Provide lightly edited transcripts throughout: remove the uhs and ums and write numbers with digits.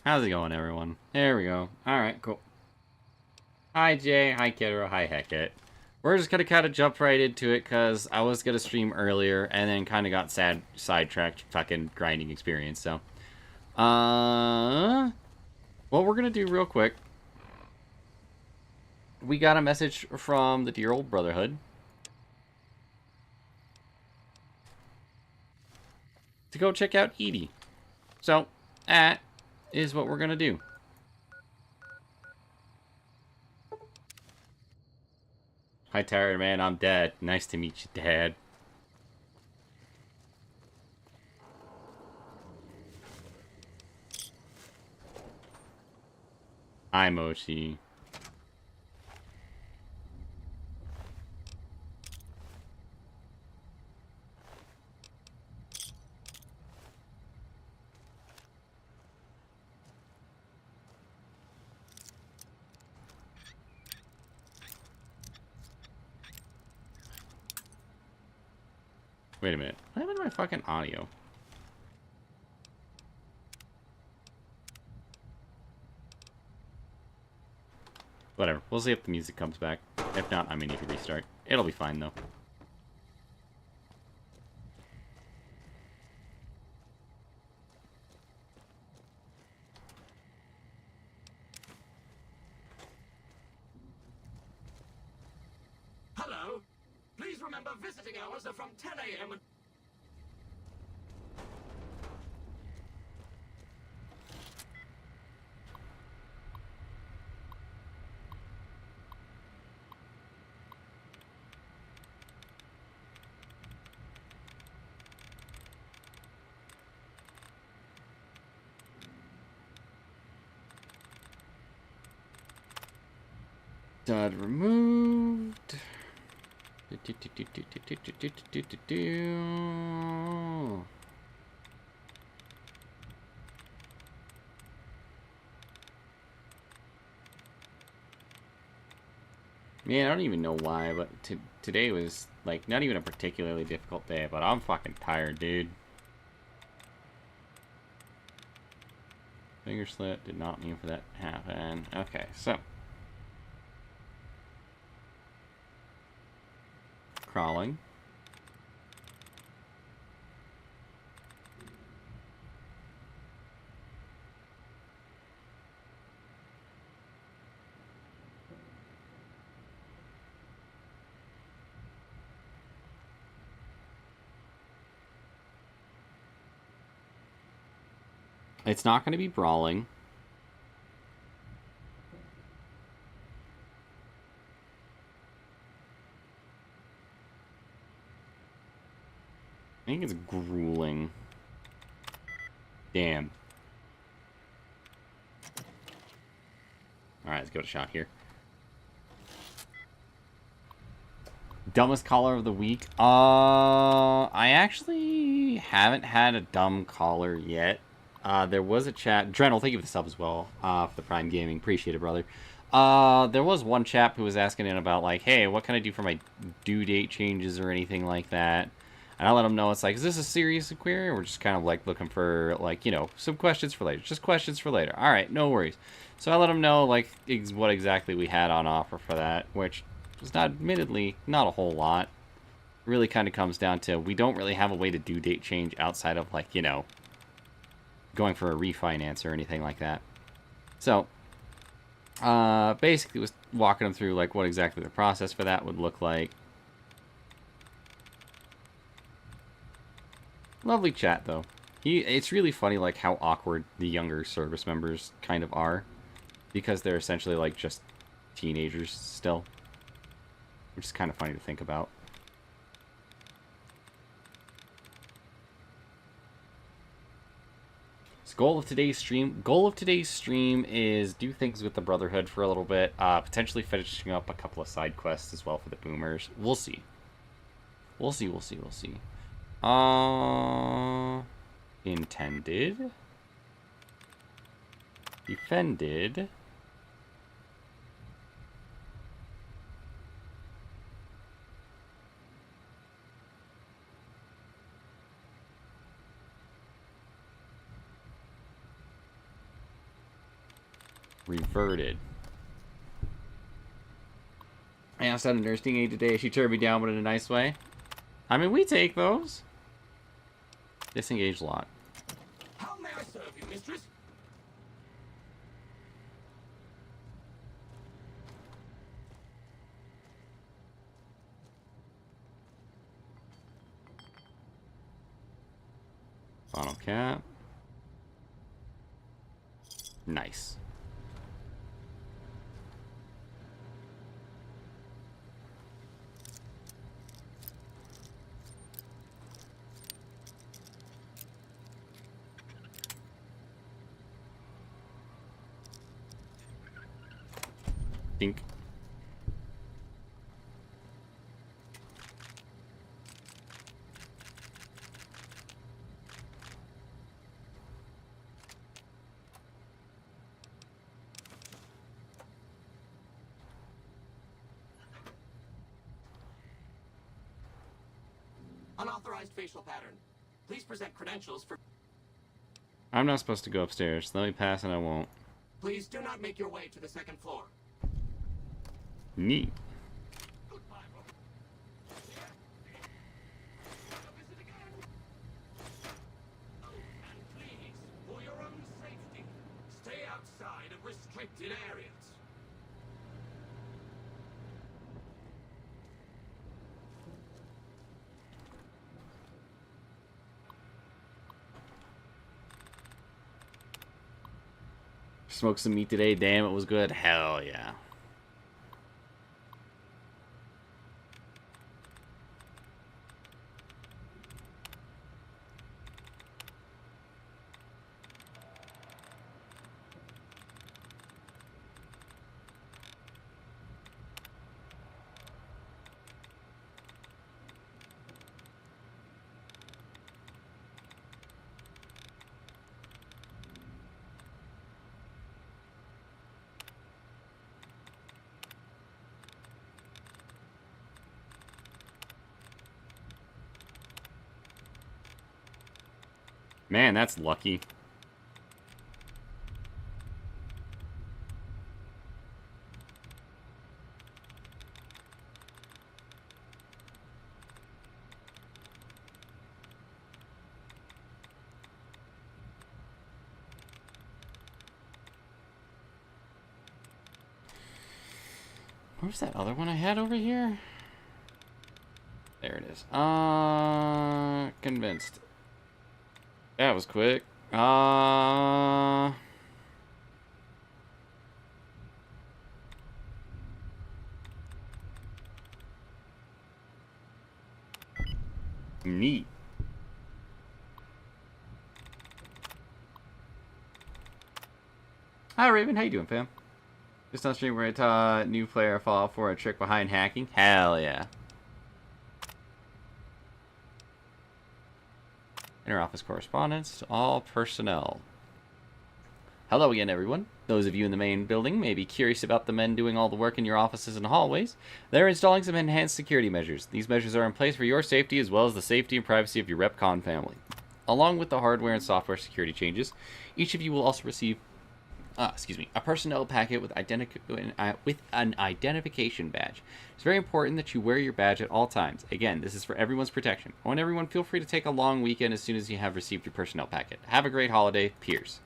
How's it going, everyone? There we go. Alright, cool. Hi, Jay. Hi, Kidro. Hi, Hecate. We're just gonna kind of jump right into it, because I was gonna stream earlier, and then kind of got sidetracked fucking grinding experience, so. What we're gonna do real quick. We got a message from the dear old Brotherhood. To go check out Edie. So, that is what we're gonna do. Hi, tired man. I'm Dad. Nice to meet you, Dad. Hi, Moshi. Wait a minute. What happened to my fucking audio? Whatever. We'll see if the music comes back. If not, I may need to restart. It'll be fine, though. Hello. Please remember visiting hours are from 10 a.m. Dud removed. Man, I don't even know why, but today was, like, not even a particularly difficult day, but I'm fucking tired, dude. Finger slip, did not mean for that to happen. Okay, so. Crawling. It's not going to be brawling. I think it's grueling. Damn. Alright, let's give it a shot here. Dumbest caller of the week? I actually haven't had a dumb caller yet. There was a chat. Drenel, thank you for the sub as well, for the Prime Gaming. Appreciate it, brother. There was one chap who was asking in about, like, hey, what can I do for my due date changes or anything like that? And I let him know, it's like, is this a serious inquiry? Or we're just kind of, like, looking for, like, you know, some questions for later. Just questions for later. All right, no worries. So I let him know, like, what exactly we had on offer for that, which was not, admittedly, not a whole lot. Really kind of comes down to, we don't really have a way to due date change outside of, like, you know, going for a refinance or anything like that. So, basically was walking him through, like, what exactly the process for that would look like. Lovely chat, though. It's really funny, like, how awkward the younger service members kind of are. Because they're essentially, like, just teenagers still. Which is kind of funny to think about. So goal of today's stream is do things with the Brotherhood for a little bit. Potentially finishing up a couple of side quests as well for the boomers. We'll see. We'll see. Intended. Defended. Reverted. I asked out a nursing aide today. She turned me down, but in a nice way. I mean, we take those. Disengaged lot. How may I serve you, mistress? Funnel cap. Nice. Think. Unauthorized facial pattern. Please present credentials for... I'm not supposed to go upstairs. Let me pass and I won't. Please do not make your way to the second floor. Neat. Goodbye, Robert. Visit again. Oh, and please, for your own safety, stay outside of restricted areas. Smoked some meat today. Damn, it was good. Hell yeah. Man, that's lucky. Where's that other one I had over here? There it is. Convinced. That was quick. Neat. Hi, Raven. How you doing, fam? Just on stream where I taught new player fall for a trick behind hacking. Hell yeah. Interoffice correspondence to all personnel. Hello again, everyone. Those of you in the main building may be curious about the men doing all the work in your offices and hallways. They're installing some enhanced security measures. These measures are in place for your safety as well as the safety and privacy of your RepCon family. Along with the hardware and software security changes, each of you will also receive a personnel packet with an identification badge. It's very important that you wear your badge at all times. Again, this is for everyone's protection. I want everyone feel free to take a long weekend as soon as you have received your personnel packet. Have a great holiday, Piers.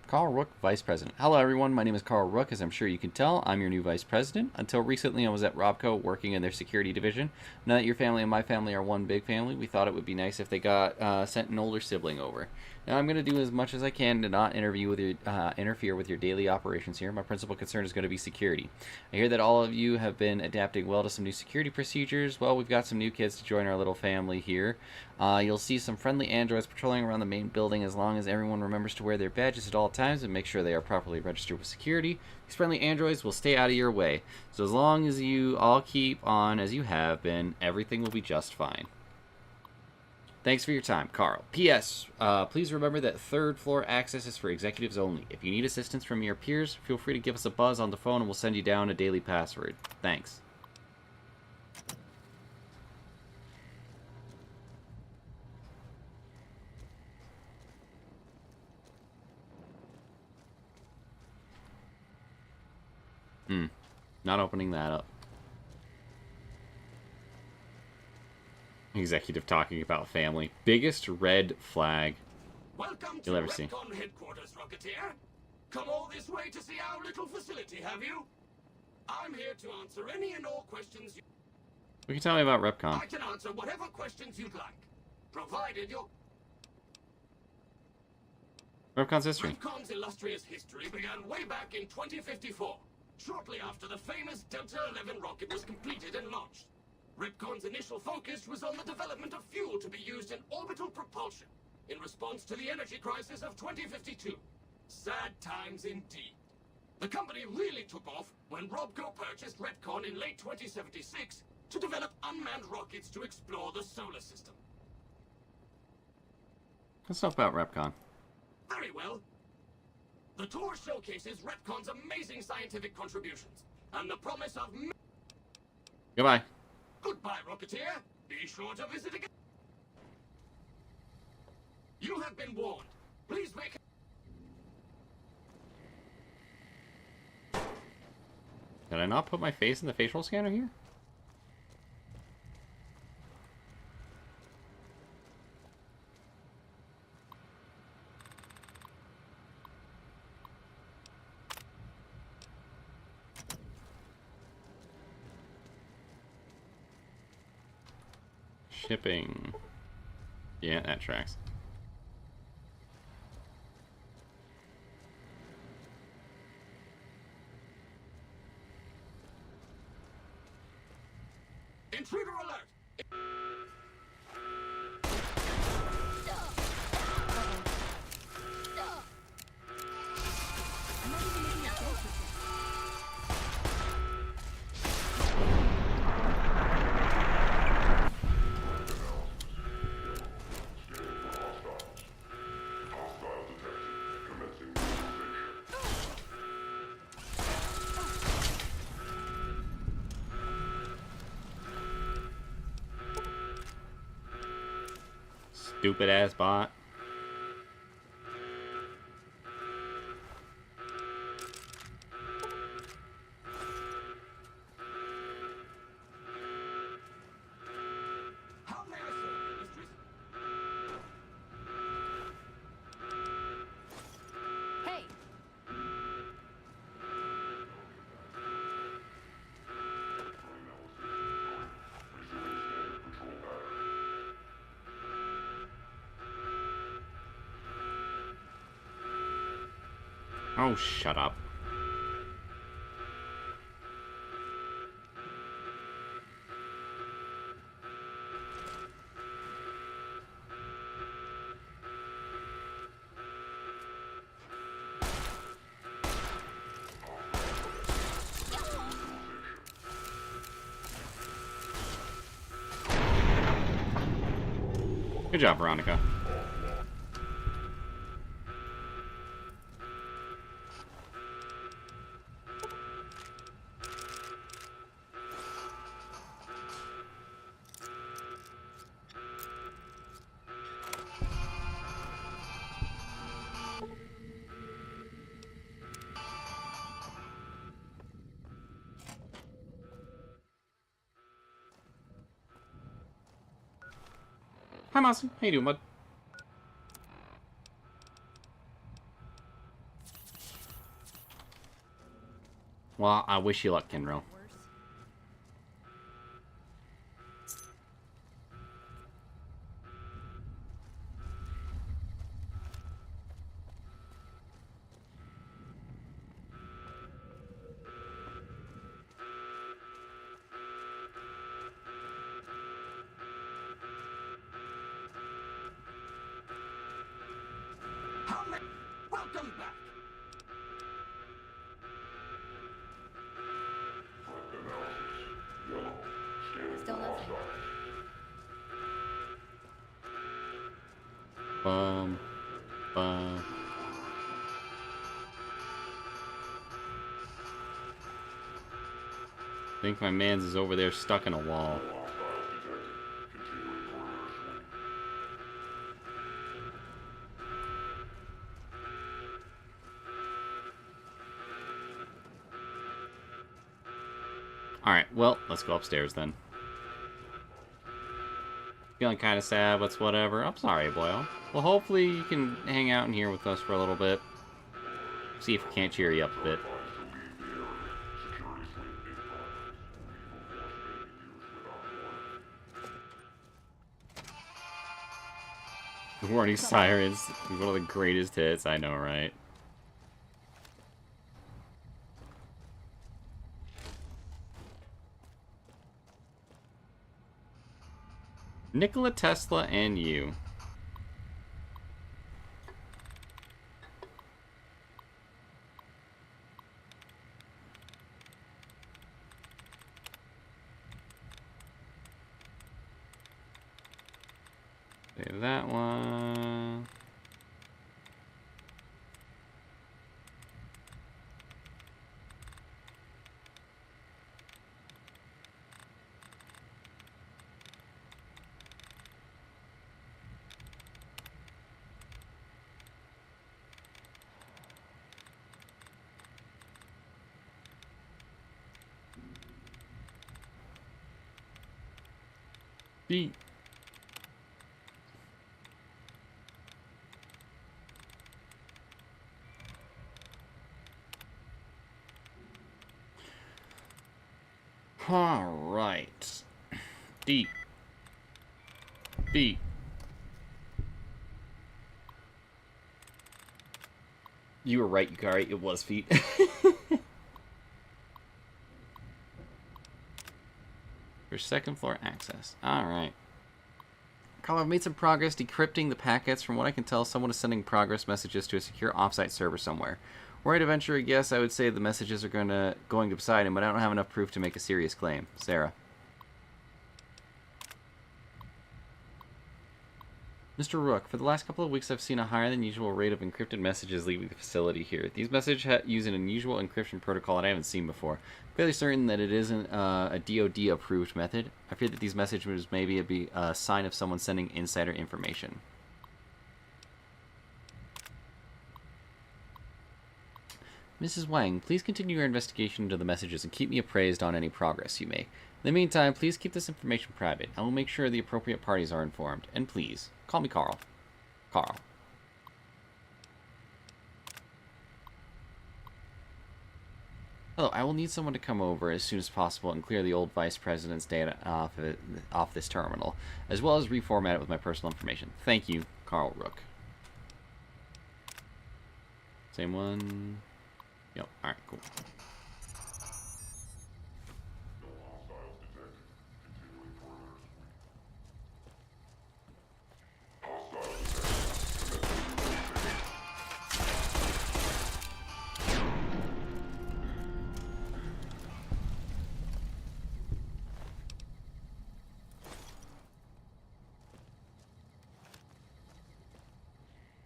Carl Rook, Vice President. Hello, everyone. My name is Carl Rook. As I'm sure you can tell, I'm your new Vice President. Until recently, I was at Robco working in their security division. Now that your family and my family are one big family, we thought it would be nice if they got sent an older sibling over. Now, I'm going to do as much as I can to not interfere with your daily operations here. My principal concern is going to be security. I hear that all of you have been adapting well to some new security procedures. Well, we've got some new kids to join our little family here. You'll see some friendly androids patrolling around the main building as long as everyone remembers to wear their badges at all times and make sure they are properly registered with security. These friendly androids will stay out of your way. So as long as you all keep on as you have been, everything will be just fine. Thanks for your time, Carl. P.S. Please remember that third floor access is for executives only. If you need assistance from your peers, feel free to give us a buzz on the phone and we'll send you down a daily password. Thanks. Not opening that up. Executive talking about family. Biggest red flag Welcome to you'll ever see. Redcon headquarters, Rocketeer. Come all this way to see our little facility, have you? I'm here to answer any and all questions you... What can you tell me about Repcon? I can answer whatever questions you'd like, provided you're... Repcon's history. Redcon's illustrious history began way back in 2054, shortly after the famous Delta-11 rocket was completed and launched. Redcon's initial focus was on the development of fuel to be used in orbital propulsion in response to the energy crisis of 2052. Sad times indeed. The company really took off when Robco purchased Redcon in late 2076 to develop unmanned rockets to explore the solar system. Let's talk about Repcon. Very well. The tour showcases Redcon's amazing scientific contributions and the promise of... Goodbye. Goodbye, Rocketeer. Be sure to visit again. You have been warned. Please make... Did I not put my face in the facial scanner here? Shipping. Yeah, that tracks. Intruder alert! Stupid ass bot. How may I serve you, mistress? Hey, Oh, shut up. Good job, Veronica. Hi, Monson. How you doing, bud? Well, I wish you luck, Kenro. How may... Welcome back. still nothing. Bum. I think my man's is over there stuck in a wall. well, let's go upstairs then. Feeling kind of sad, but it's whatever. I'm sorry, Boyle. Well, hopefully you can hang out in here with us for a little bit. See if we can't cheer you up a bit. Warning Sirens. One of the greatest hits, I know, right? Nikola Tesla and you. Save that one. Beat. All right. Deep. Beat. You were right, Yukari. It was feet. For second floor access. Alright. Carl, I've made some progress decrypting the packets. From what I can tell, someone is sending progress messages to a secure offsite server somewhere. Were I to venture a guess, I would say the messages are going to Poseidon, but I don't have enough proof to make a serious claim. Sarah. Mr. Rook, for the last couple of weeks I've seen a higher than usual rate of encrypted messages leaving the facility here. These messages use an unusual encryption protocol that I haven't seen before. I'm fairly certain that it isn't a DoD-approved method. I fear that these messages may be a sign of someone sending insider information. Mrs. Wang, please continue your investigation into the messages and keep me appraised on any progress you make. In the meantime, please keep this information private. I will make sure the appropriate parties are informed. And please, call me Carl. Carl. Hello, I will need someone to come over as soon as possible and clear the old vice president's data off this terminal, as well as reformat it with my personal information. Thank you, Carl Rook. Same one. Yep, alright, cool.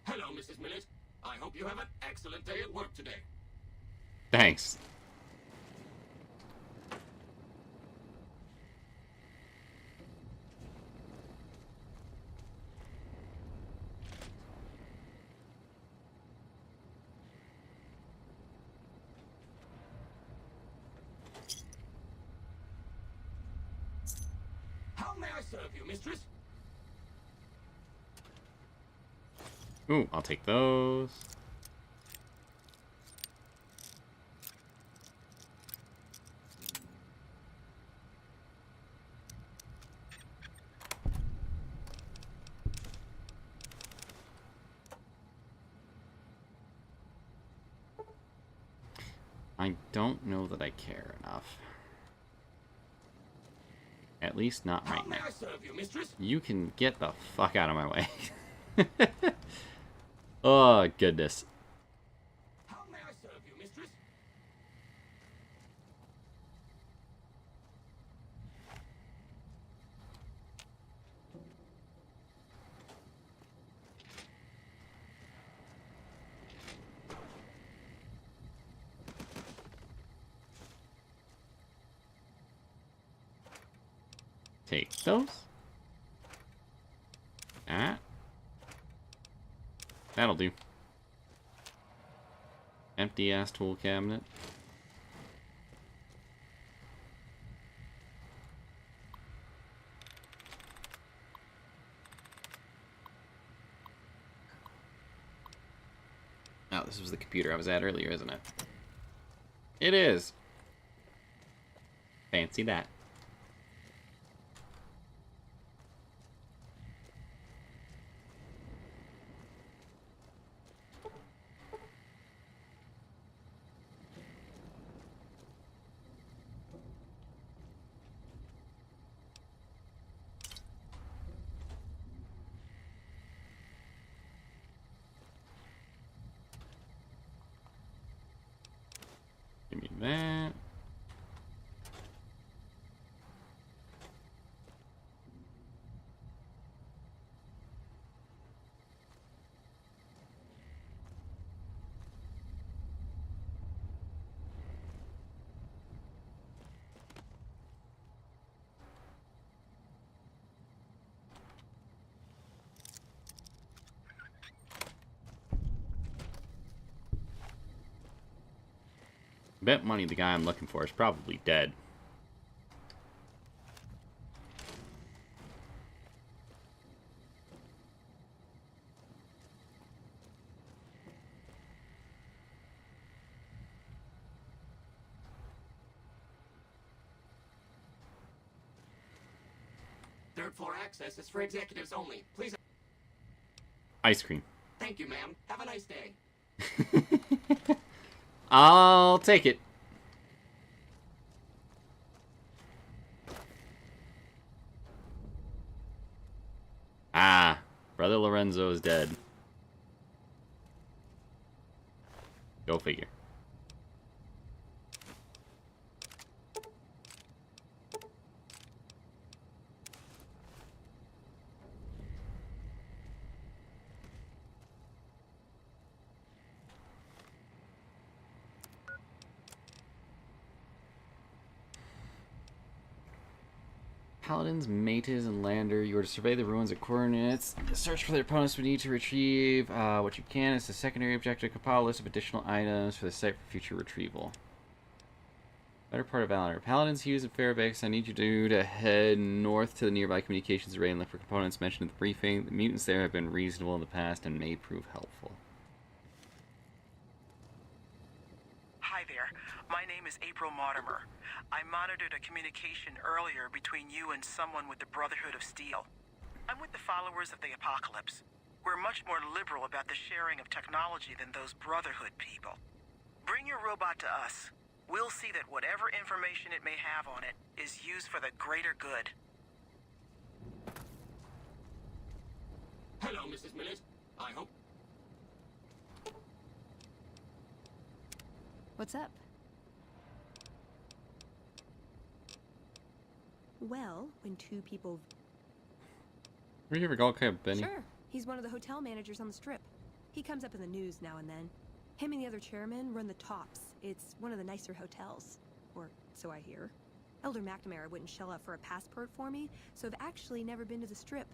Hello, Mrs. Millett. I hope you have an excellent day at work today. Thanks. How may I serve you, mistress? Ooh, I'll take those. I don't know that I care enough. At least not right now. How may I serve you, mistress? You can get the fuck out of my way. Oh, goodness. How may I serve you, mistress? Take those. That. That'll do. Empty ass tool cabinet. Oh, this was the computer I was at earlier, isn't it? It is. Fancy that. Give me that. Bet money the guy I'm looking for is probably dead. Third floor access is for executives only. Please. Ice cream. Thank you, ma'am. Have a nice day. I'll take it. Ah, Brother Lorenzo is dead. Go figure. Paladins, mages, and lander. You are to survey the ruins at coordinates. Search for their opponents. We need to retrieve what you can. It's a secondary objective. Compile a list of additional items for the site for future retrieval. Better part of Valor. Paladins, Hughes, and Fairbanks. I need you to head north to the nearby communications array and look for components mentioned in the briefing. The mutants there have been reasonable in the past and may prove helpful. Hi there. My name is April Mortimer. I monitored a communication earlier between you and someone with the Brotherhood of Steel. I'm with the followers of the Apocalypse. We're much more liberal about the sharing of technology than those Brotherhood people. Bring your robot to us. We'll see that whatever information it may have on it is used for the greater good. Hello, Mrs. Millet. I hope. What's up? Well, when two people... Were you ever called Benny? Sure. He's one of the hotel managers on the Strip. He comes up in the news now and then. Him and the other chairman run the Tops. It's one of the nicer hotels. Or so I hear. Elder McNamara wouldn't shell out for a passport for me, so I've actually never been to the Strip.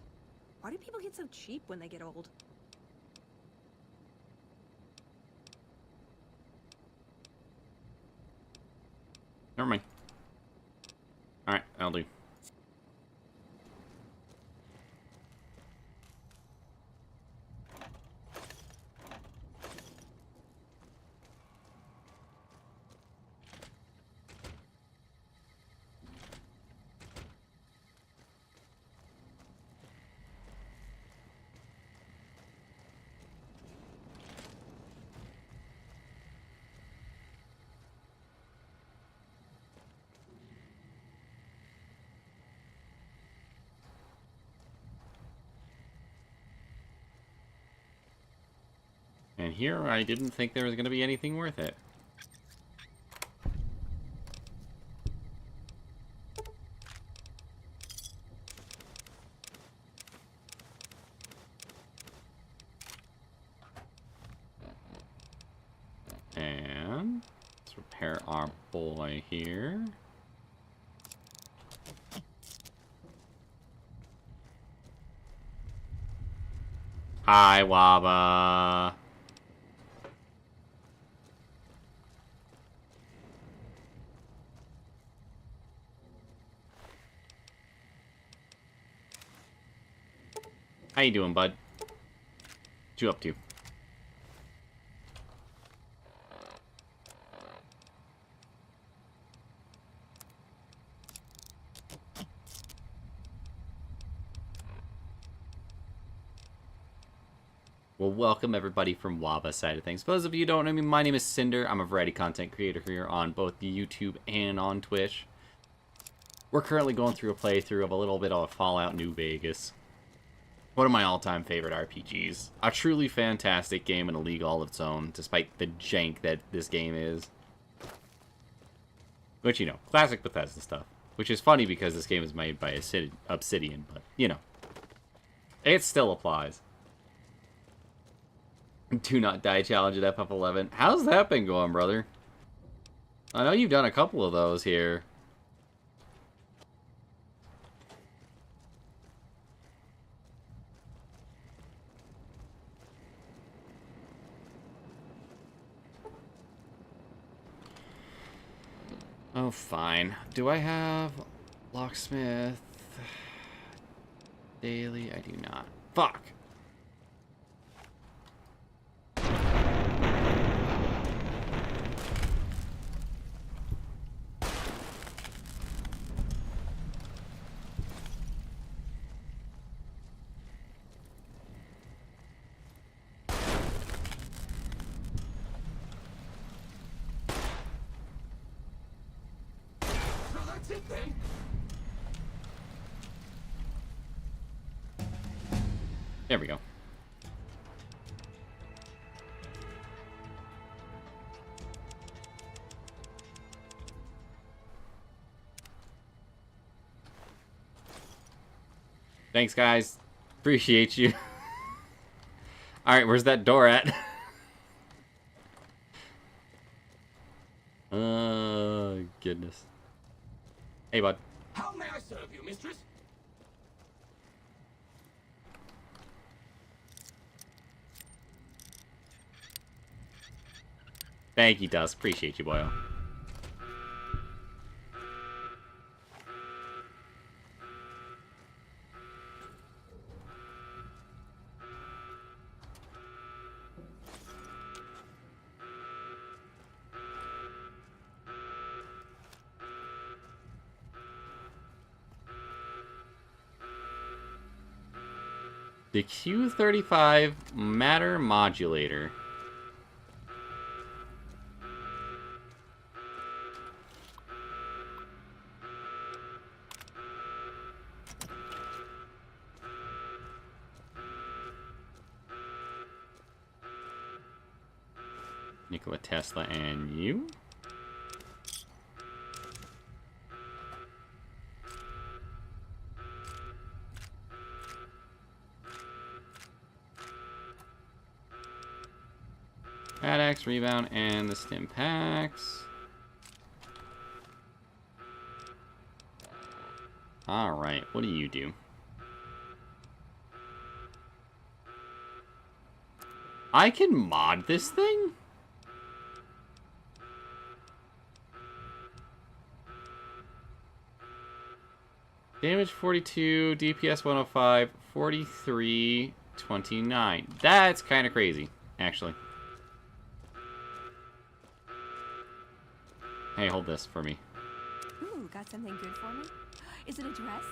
Why do people get so cheap when they get old? Never mind. Alright, I'll do. And here, I didn't think there was going to be anything worth it. And let's repair our boy here. Hi, Waba. How you doing, bud? What you up to? Well, welcome everybody from Waba side of things. For those of you who don't know me, my name is Cinder. I'm a variety content creator here on both the YouTube and on Twitch. We're currently going through a playthrough of a little bit of Fallout New Vegas. One of my all-time favorite RPGs. A truly fantastic game in a league all of its own, despite the jank that this game is. Which, you know, classic Bethesda stuff. Which is funny because this game is made by Obsidian, but, you know. It still applies. Do not die challenge at FF11. How's that been going, brother? I know you've done a couple of those here. Oh, fine. Do I have Locksmith Daily? I do not. Fuck! There we go. Thanks, guys. Appreciate you. Alright, where's that door at? Goodness. Hey, bud. How may I serve you, mistress? Thank you, Dust. Appreciate you, boyo. The Q35 matter modulator. Nikola Tesla and you? Axe, rebound, and the stim packs. Alright, what do you do? I can mod this thing? Damage 42, DPS 105, 43, 29. That's kind of crazy, actually. Hey, hold this for me. Ooh, got something good for me? Is it a dress?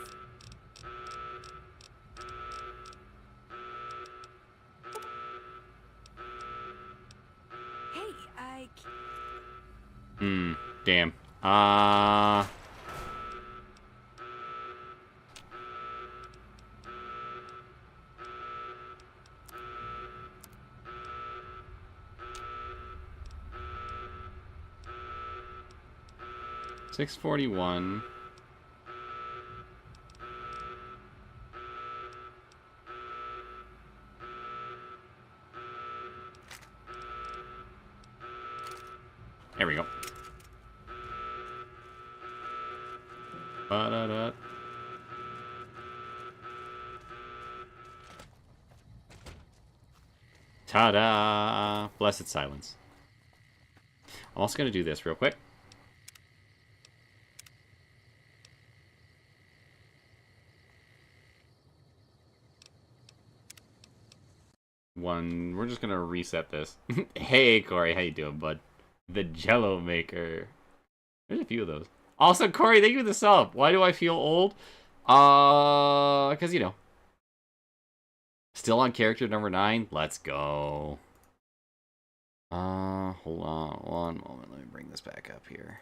Hey, Damn. 641. There we go. Ba-da-da. Ta-da! Blessed silence. I'm also going to do this real quick. We're just gonna reset this. Hey Corey, how you doing, bud? The Jello Maker. There's a few of those. Also, Corey, thank you for the sub. Why do I feel old? Because, you know, Still on character number 9? Let's go. Hold on one moment. Let me bring this back up here.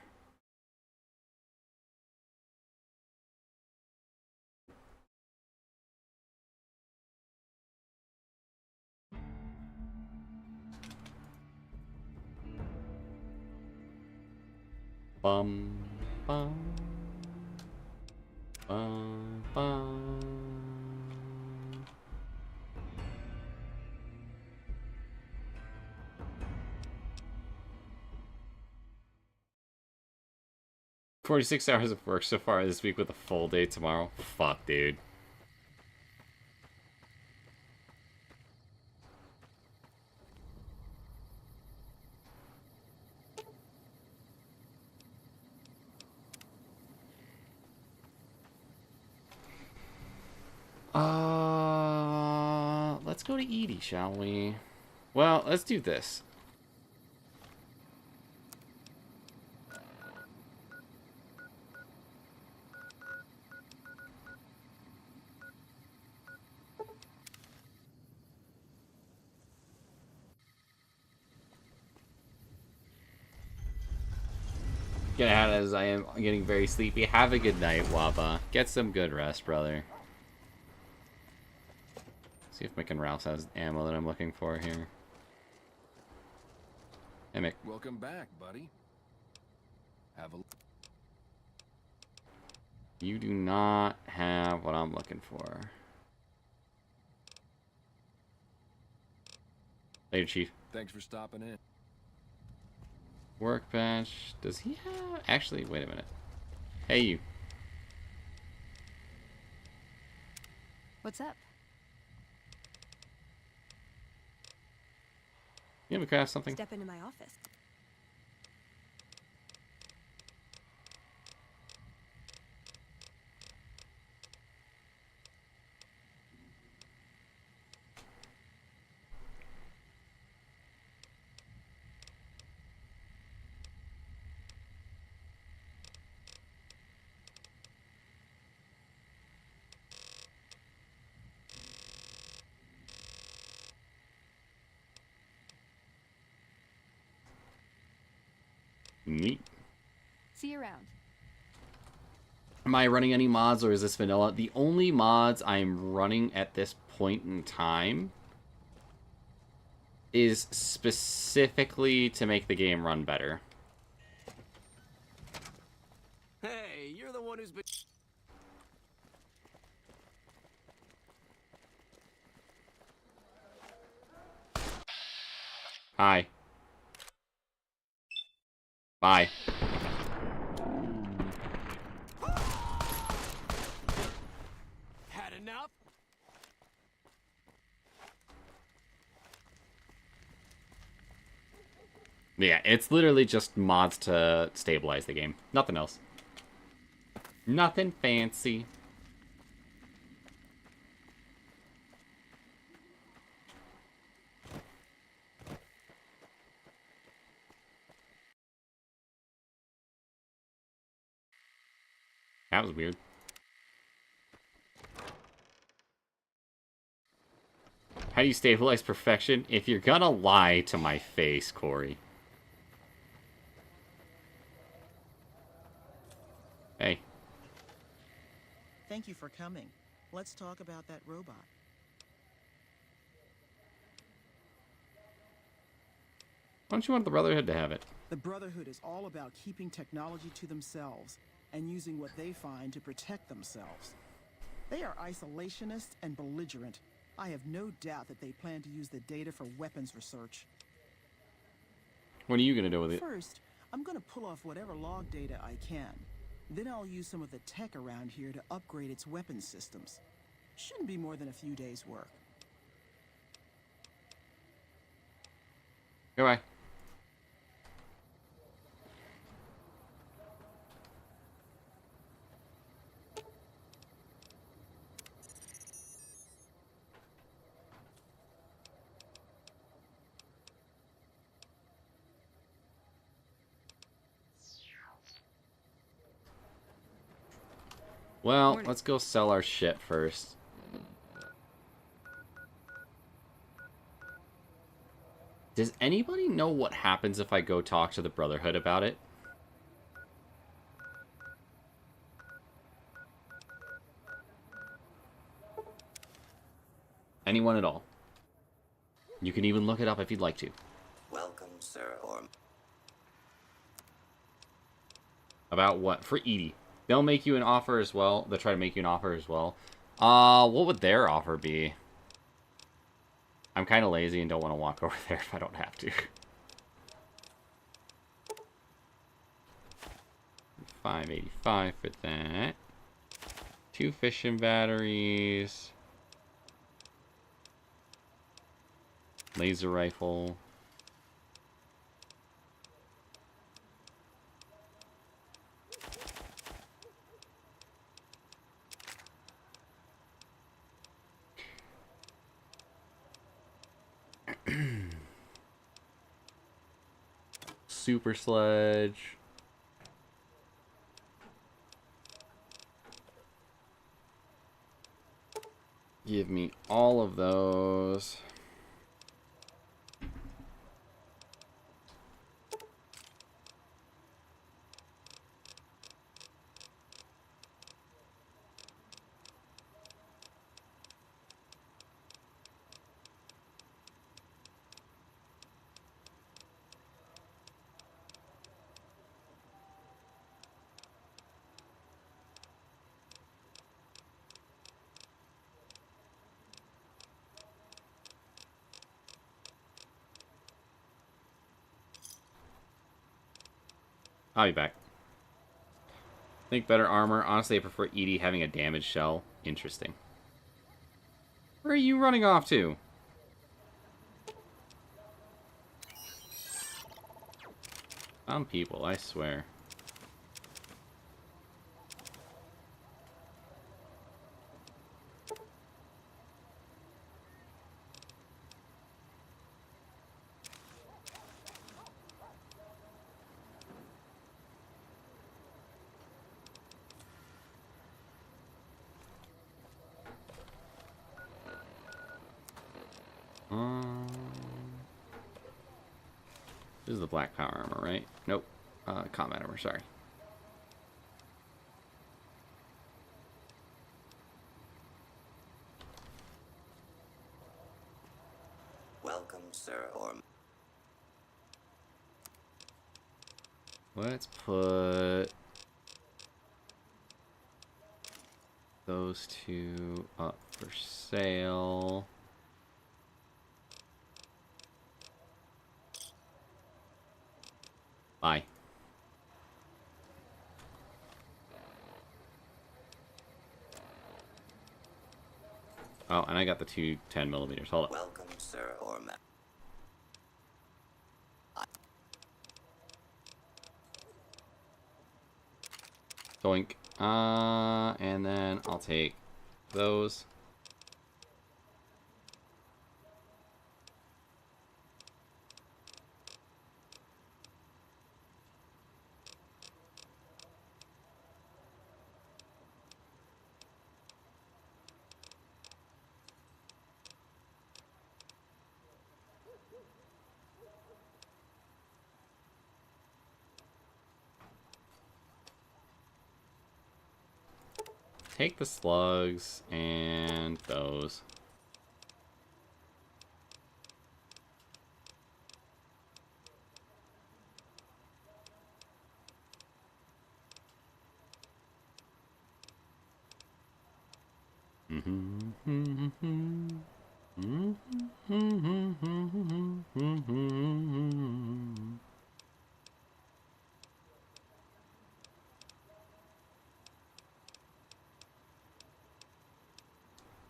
Bum, bum, bum, bum. "46 hours of work so far this week with a full day tomorrow." Fuck, dude. Let's go to Edie, shall we? Well, let's do this. Get out as I am getting very sleepy. Have a good night, Waba. Get some good rest, brother. See if Mick and Ralph's has ammo that I'm looking for here. Hey, Mick. Welcome back, buddy. Have a... You do not have what I'm looking for. Later, Chief. Thanks for stopping in. Workbench. Does he have... Actually, wait a minute. Hey, you. What's up? You have a craft something? Step into my office. Neat. See you around. Am I running any mods or is this vanilla? The only mods I'm running at this point in time is specifically to make the game run better. Hey, you're the one who's been... Hi. Bye. Had enough? Yeah, it's literally just mods to stabilize the game. Nothing else. Nothing fancy. That was weird. How do you stabilize perfection? If you're gonna lie to my face, Corey. Hey. Thank you for coming. Let's talk about that robot. Why don't you want the Brotherhood to have it? The Brotherhood is all about keeping technology to themselves and using what they find to protect themselves. They are isolationist and belligerent. I have no doubt that they plan to use the data for weapons research. What are you gonna do with it? First, I'm gonna pull off whatever log data I can. Then I'll use some of the tech around here to upgrade its weapons systems. Shouldn't be more than a few days' work. Goodbye. Well, let's go sell our shit first. Does anybody know what happens if I go talk to the Brotherhood about it? Anyone at all? You can even look it up if you'd like to. Welcome, sir, or... About what? For Edie. They'll make you an offer as well. They'll try to make you an offer as well. What would their offer be? I'm kind of lazy and don't want to walk over there if I don't have to. 585 for that. 2 fishing batteries. Laser rifle. Super sledge. Give me all of those. I'll be back. Think better armor. Honestly, I prefer Edie having a damaged shell. Interesting. Where are you running off to? Some people, I swear. This is the black power armor, right? Nope. Combat armor, sorry. Welcome, sir, or... Let's put those 2 up for sale. Bye. Oh, and I got the 2 10mm. Hold up. Welcome, sir, or... Doink. And then I'll take those. Take the slugs and those.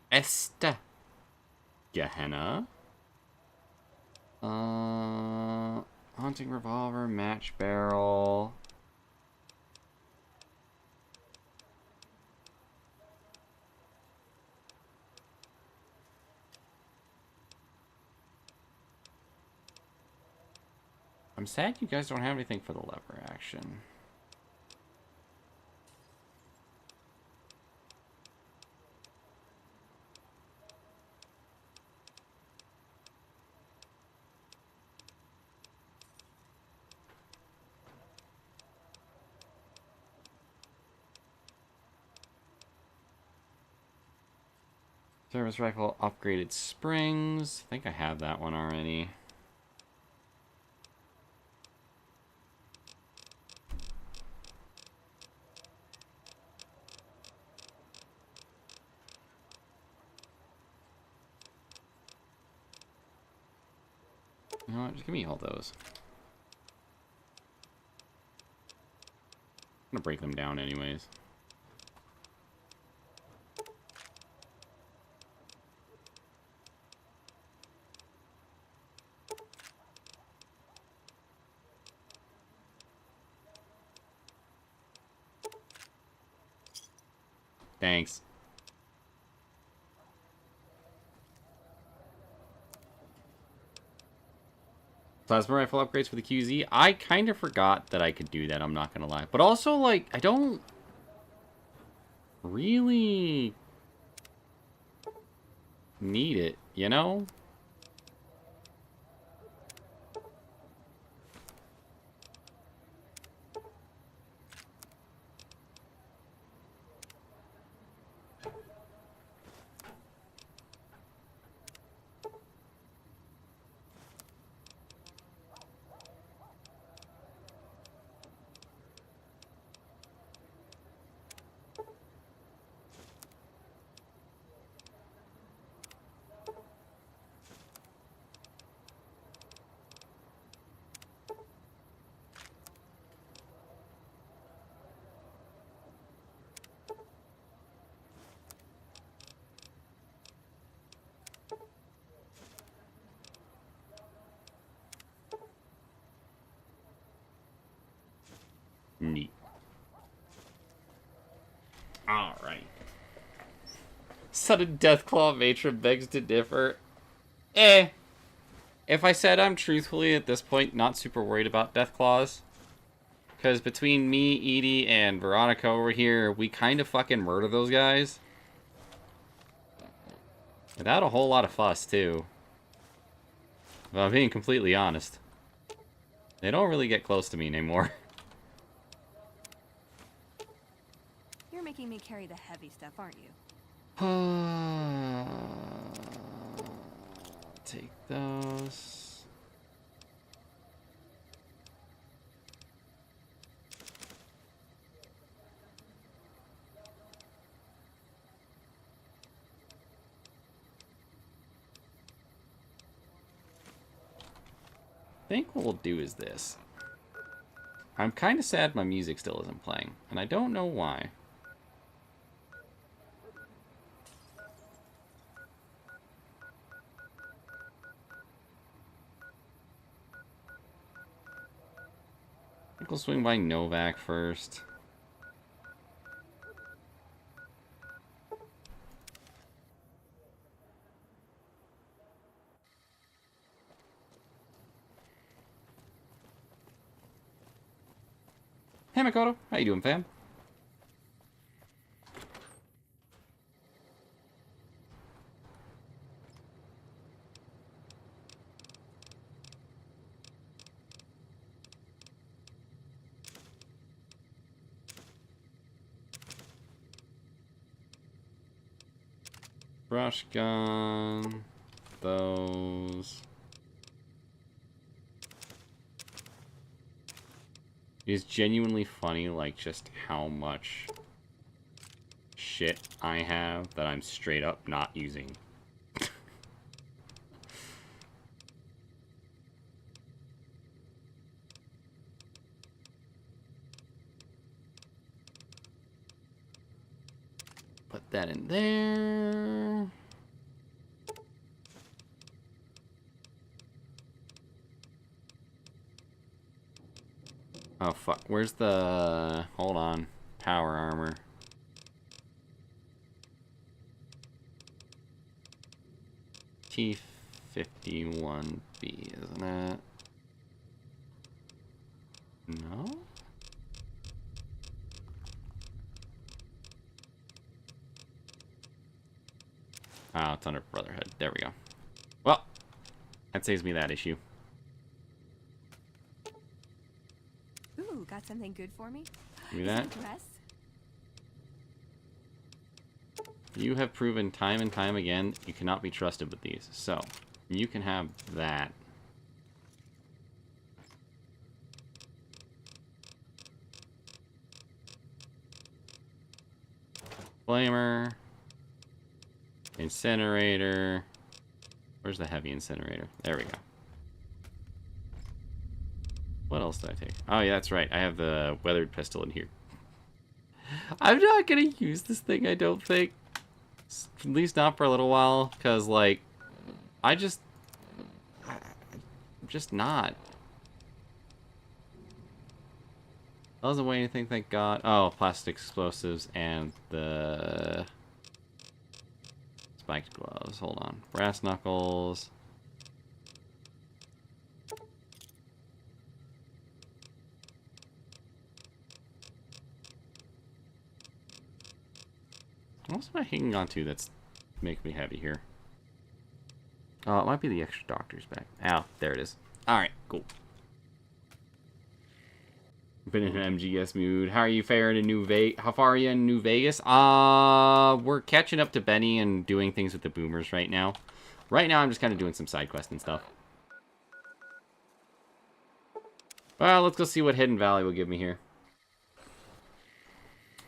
Esta Gehenna. Hunting revolver, match barrel. I'm sad you guys don't have anything for the lever action. Service rifle, upgraded springs. I think I have that one already. You know what? Just give me all those. I'm gonna break them down anyways. Thanks. Plasma rifle upgrades for the QZ. I kind of forgot that I could do that, I'm not gonna lie. But also, like, I don't really need it, you know? Neat. Alright. Sudden Deathclaw matron begs to differ. If I said I'm truthfully at this point not super worried about Deathclaws, because between me, Edie, and Veronica over here, we kind of fucking murder those guys. Without a whole lot of fuss, too. If I'm being completely honest. They don't really get close to me anymore. You're making me carry the heavy stuff, aren't you? Take those. I think what we'll do is this. I'm kind of sad my music still isn't playing, and I don't know why. I think we'll swing by Novak first. Hey Makoto, how you doing, fam? Brush gun. Those. It is genuinely funny, like, just how much shit I have that I'm straight up not using. Put that in there. Oh, fuck. Where's the... Hold on. Power armor. T51B, isn't it? No? Oh, it's under Brotherhood. There we go. Well, that saves me that issue. Ooh, got something good for me? Give me Is it that. a dress? You have proven time and time again you cannot be trusted with these. So, you can have that. Flamer. Incinerator. Where's the heavy incinerator? There we go. What else did I take? Oh, yeah, that's right. I have the weathered pistol in here. I'm not gonna use this thing, I don't think. At least not for a little while, because, like, I'm just not. Doesn't weigh anything, thank God. Oh, plastic explosives and the spiked gloves. Hold on. Brass knuckles. What else am I hanging on to that's making me heavy here? Oh, it might be the extra doctor's bag. Oh, there it is. Alright, cool. Been in an MGS mood. How are you faring in New Vegas? How far are you in New Vegas? We're catching up to Benny and doing things with the boomers right now. Right now, I'm just kind of doing some side quests and stuff. Well, let's go see what Hidden Valley will give me here.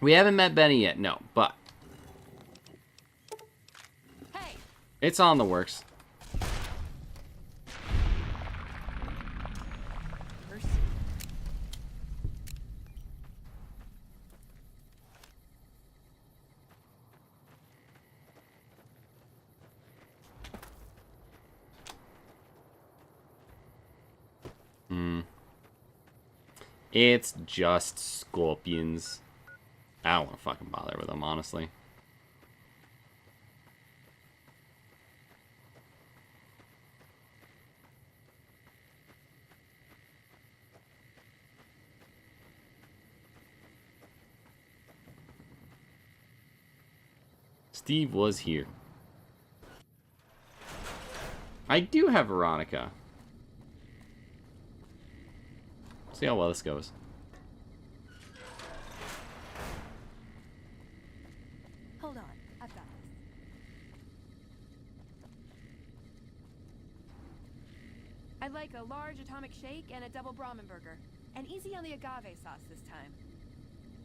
We haven't met Benny yet, no, but Hey, it's on the works. mercy. It's just scorpions. I don't want to fucking bother with them, honestly. Steve was here. I do have Veronica. See how well this goes. Hold on, I've got this. I'd like a large atomic shake and a double Brahmin burger. And easy on the agave sauce this time.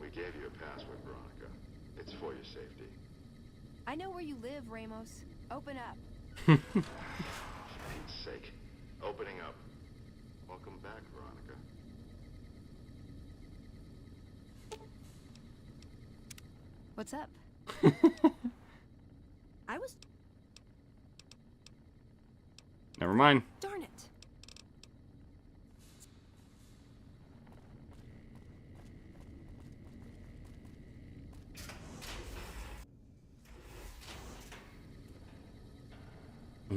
We gave you a password, Veronica. It's for your safety. I know where you live, Ramos. Open up. For Pete's sake. Opening up. Welcome back, Veronica. What's up? I was... Never mind. Darn it.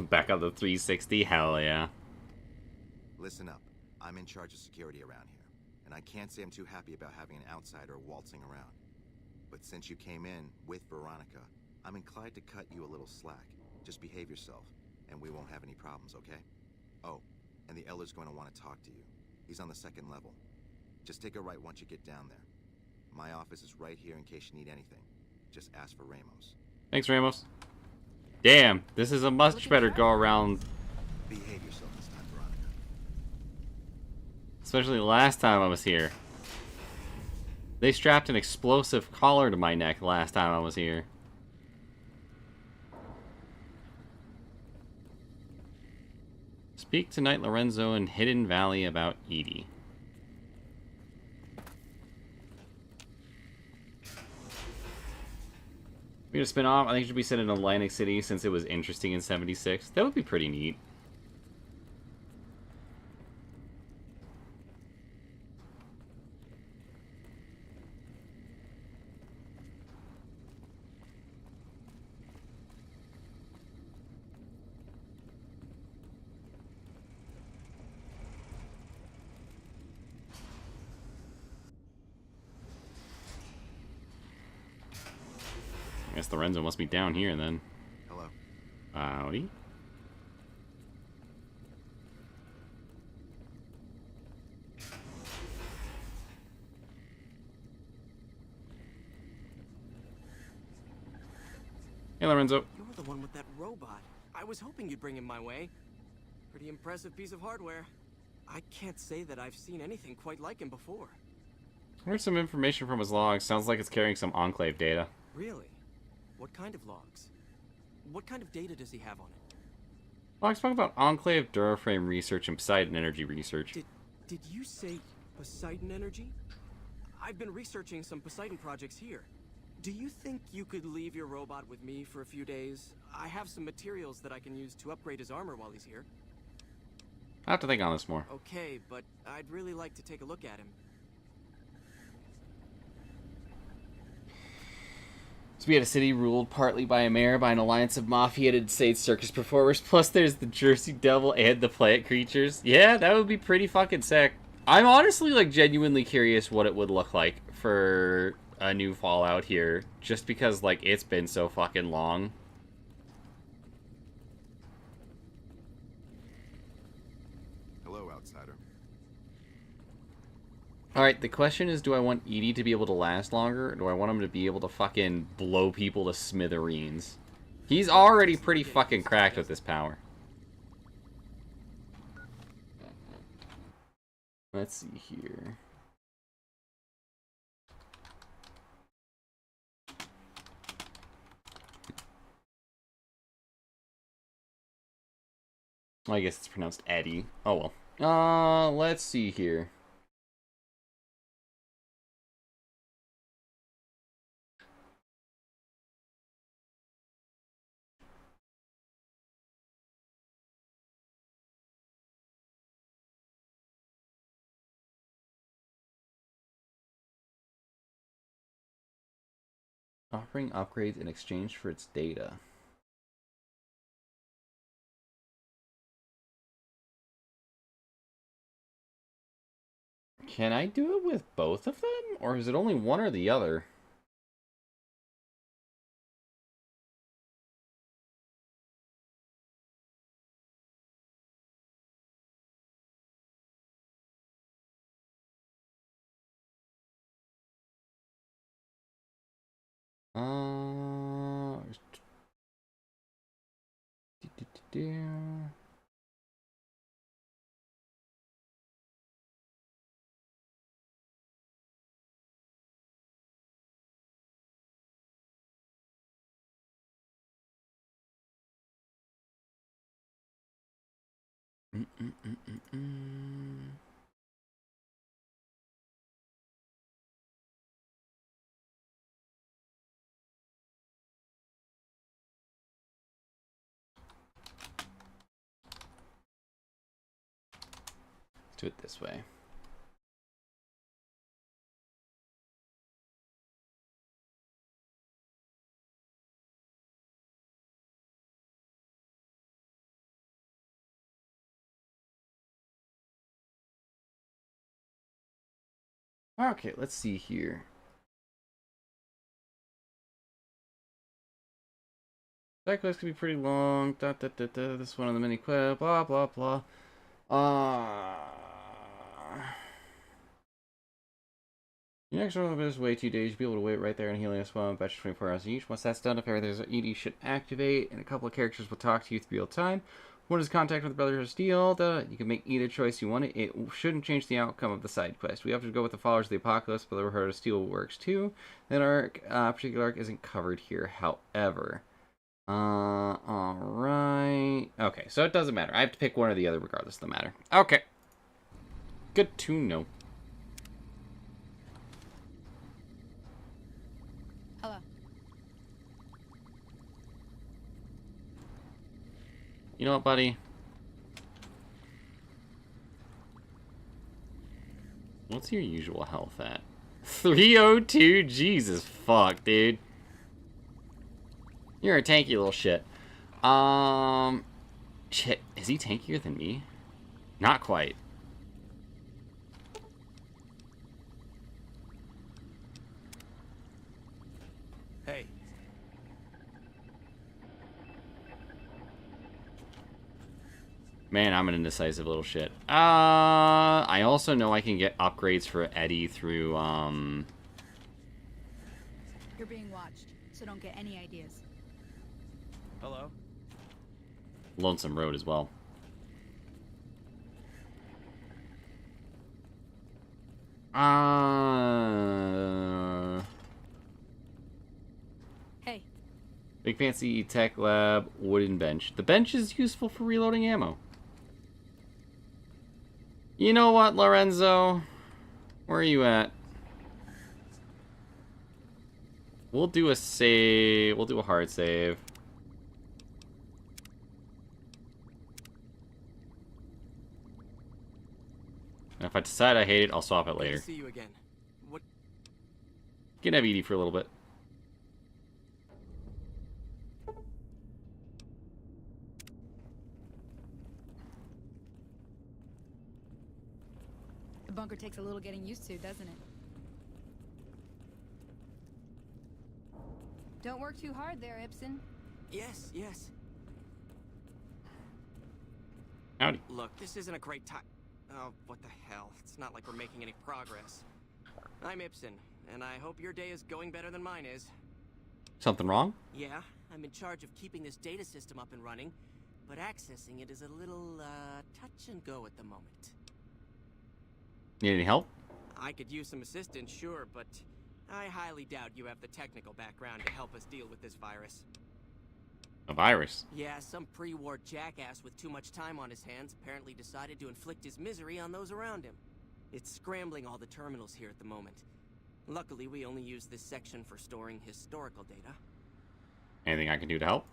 Back up the 360, hell yeah. Listen up. I'm in charge of security around here, and I can't say I'm too happy about having an outsider waltzing around. But since you came in with Veronica, I'm inclined to cut you a little slack. Just behave yourself, and we won't have any problems, okay? Oh, and the Elder's going to want to talk to you. He's on the second level. Just take a right once you get down there. My office is right here in case you need anything. Just ask for Ramos. Thanks, Ramos. Damn, this is a much better go around. Behave yourself this time, Veronica. Especially the last time I was here. They strapped an explosive collar to my neck last time I was here. Speak tonight, Lorenzo, in Hidden Valley about Edie. We're gonna spin off. I think it should be set in Atlantic City since it was interesting in '76. That would be pretty neat. I guess Lorenzo must be down here then. Hello. Howdy. Hey, Lorenzo. You're the one with that robot. I was hoping you'd bring him my way. Pretty impressive piece of hardware. I can't say that I've seen anything quite like him before. Here's some information from his logs. Sounds like it's carrying some Enclave data. Really? What kind of logs? What kind of data does he have on it? Logs talk about Enclave, Duraframe research, and Poseidon energy research. Did you say Poseidon energy? I've been researching some Poseidon projects here. Do you think you could leave your robot with me for a few days? I have some materials that I can use to upgrade his armor while he's here. I have to think on this more. Okay, but I'd really like to take a look at him. So we had a city ruled partly by a mayor, by an alliance of mafia-headed state circus performers, plus there's the Jersey Devil and the plant creatures. Yeah, that would be pretty fucking sick. I'm honestly, like, genuinely curious what it would look like for a new Fallout here, just because, like, it's been so fucking long. Hello, outsider. Alright, the question is, do I want Edie to be able to last longer, or do I want him to be able to fucking blow people to smithereens? He's already pretty fucking cracked with this power. Let's see here. I guess it's pronounced Eddie. Oh well. Let's see here. Offering upgrades in exchange for its data. Can I do it with both of them? Or is it only one or the other? Let's do it this way. Okay, let's see here. That quest could be pretty long. This is one of the many quests. Blah blah blah. The next one is wait 2 days. You'll be able to wait right there in Helios Swamp. About 24 hours each. Once that's done, if everything's ED should activate, and a couple of characters will talk to you through real time. One is contact with the Brotherhood of Steel. You can make either choice you want. It shouldn't change the outcome of the side quest. We have to go with the followers of the Apocalypse, but the Brotherhood of Steel works too. That arc, particular arc isn't covered here, however. Alright. Okay, so it doesn't matter. I have to pick one or the other regardless of the matter. Okay. Good to know. Hello. You know what, buddy? What's your usual health at? 302? Jesus fuck, dude. You're a tanky little shit. Shit, is he tankier than me? Not quite. Hey. Man, I'm an indecisive little shit. I also know I can get upgrades for Eddie through, You're being watched, so don't get any ideas. Hello? Lonesome Road as well. Hey. Big Fancy Tech Lab wooden bench. The bench is useful for reloading ammo. You know what, Lorenzo? Where are you at? We'll do a save. We'll do a hard save. And if I decide I hate it, I'll swap it Good later. to see you again. What? Can have Edie for a little bit. The bunker takes a little getting used to, doesn't it? Don't work too hard there, Ibsen. Yes, yes. Howdy. Look, this isn't a great time. Oh, what the hell? It's not like we're making any progress. I'm Ibsen, and I hope your day is going better than mine is. Something wrong? Yeah, I'm in charge of keeping this data system up and running, but accessing it is a little, touch and go at the moment. Need any help? I could use some assistance, sure, but I highly doubt you have the technical background to help us deal with this virus. A virus? Yeah, some pre-war jackass with too much time on his hands apparently decided to inflict his misery on those around him. It's scrambling all the terminals here at the moment. Luckily, we only use this section for storing historical data. Anything I can do to help?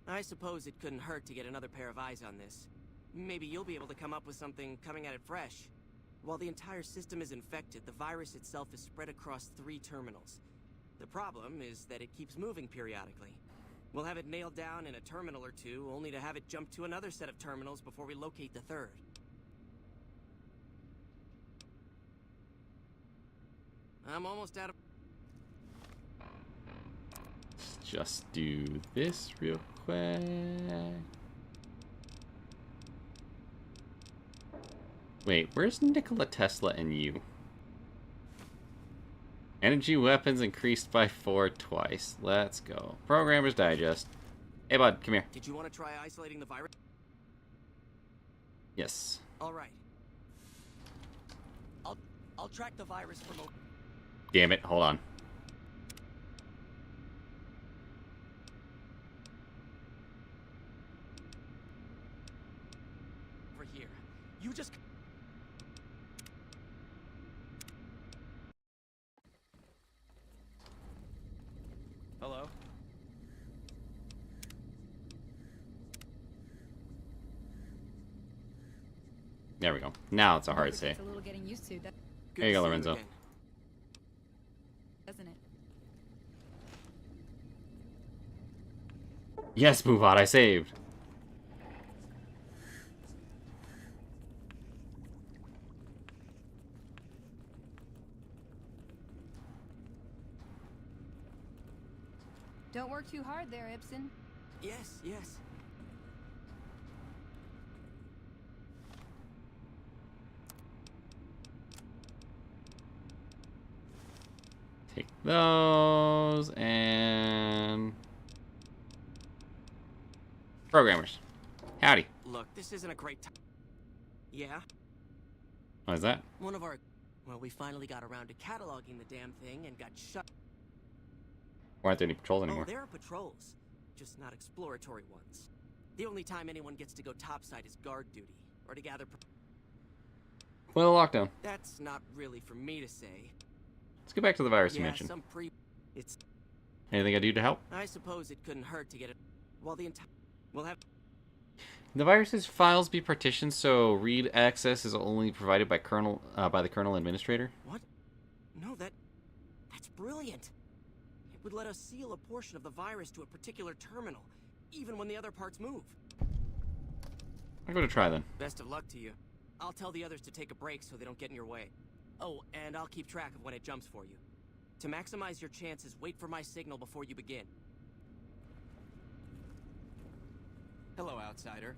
I suppose it couldn't hurt to get another pair of eyes on this. Maybe you'll be able to come up with something coming at it fresh. While the entire system is infected, the virus itself is spread across 3 terminals. The problem is that it keeps moving periodically. We'll have it nailed down in a terminal or 2, only to have it jump to another set of terminals before we locate the 3rd. I'm almost out of... Let's just do this real quick. Wait, where's Nikola Tesla and you? Energy weapons increased by 4 twice. Let's go. Programmer's Digest. Hey, bud, come here. Did you want to try isolating the virus? Yes. All right. I'll track the virus from Damn it, hold on. over here. You just... Hello? There we go. Now it's a hard save. It's a little getting used to, Good There you to go, see Lorenzo. again. doesn't it? Yes, Boobot, I saved. Don't work too hard there, Ibsen. Yes, yes. Take those and... Programmers. Howdy. Look, this isn't a great time. Yeah? What is that? One of our... Well, we finally got around to cataloging the damn thing and got shut... Why aren't there any patrols Oh, anymore? there are patrols. Just not exploratory ones. The only time anyone gets to go topside is guard duty, or to gather... Well, lockdown. That's not really for me to say. Let's get back to the virus you Yeah, mentioned. some pre... It's... Anything I do to help? I suppose it couldn't hurt to get it... While the entire... We'll have... The virus's files be partitioned so read access is only provided by the kernel administrator. What? No, that's brilliant. It would let us seal a portion of the virus to a particular terminal, even when the other parts move. I'll go to try then. Best of luck to you. I'll tell the others to take a break so they don't get in your way. Oh, and I'll keep track of when it jumps for you. To maximize your chances, wait for my signal before you begin. Hello, outsider.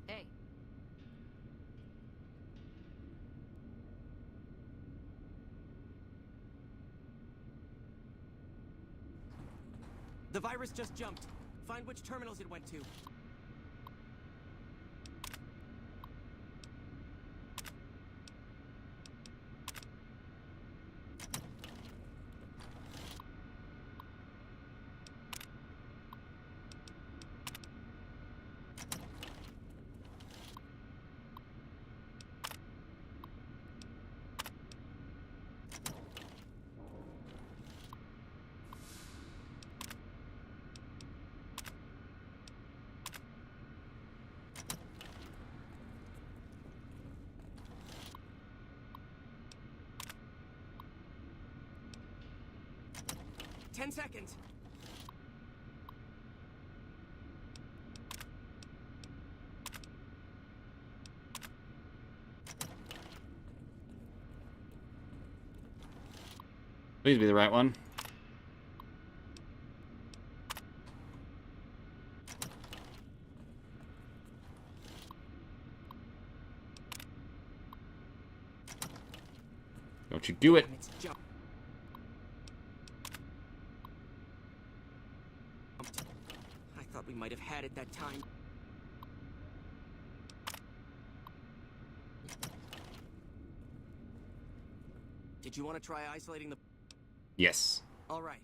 Hey. The virus just jumped. Find which terminals it went to. Ten seconds. Please be the right one. Don't you do it. It's jumped. I thought we might have had it that time. Did you want to try isolating the... Yes. All right.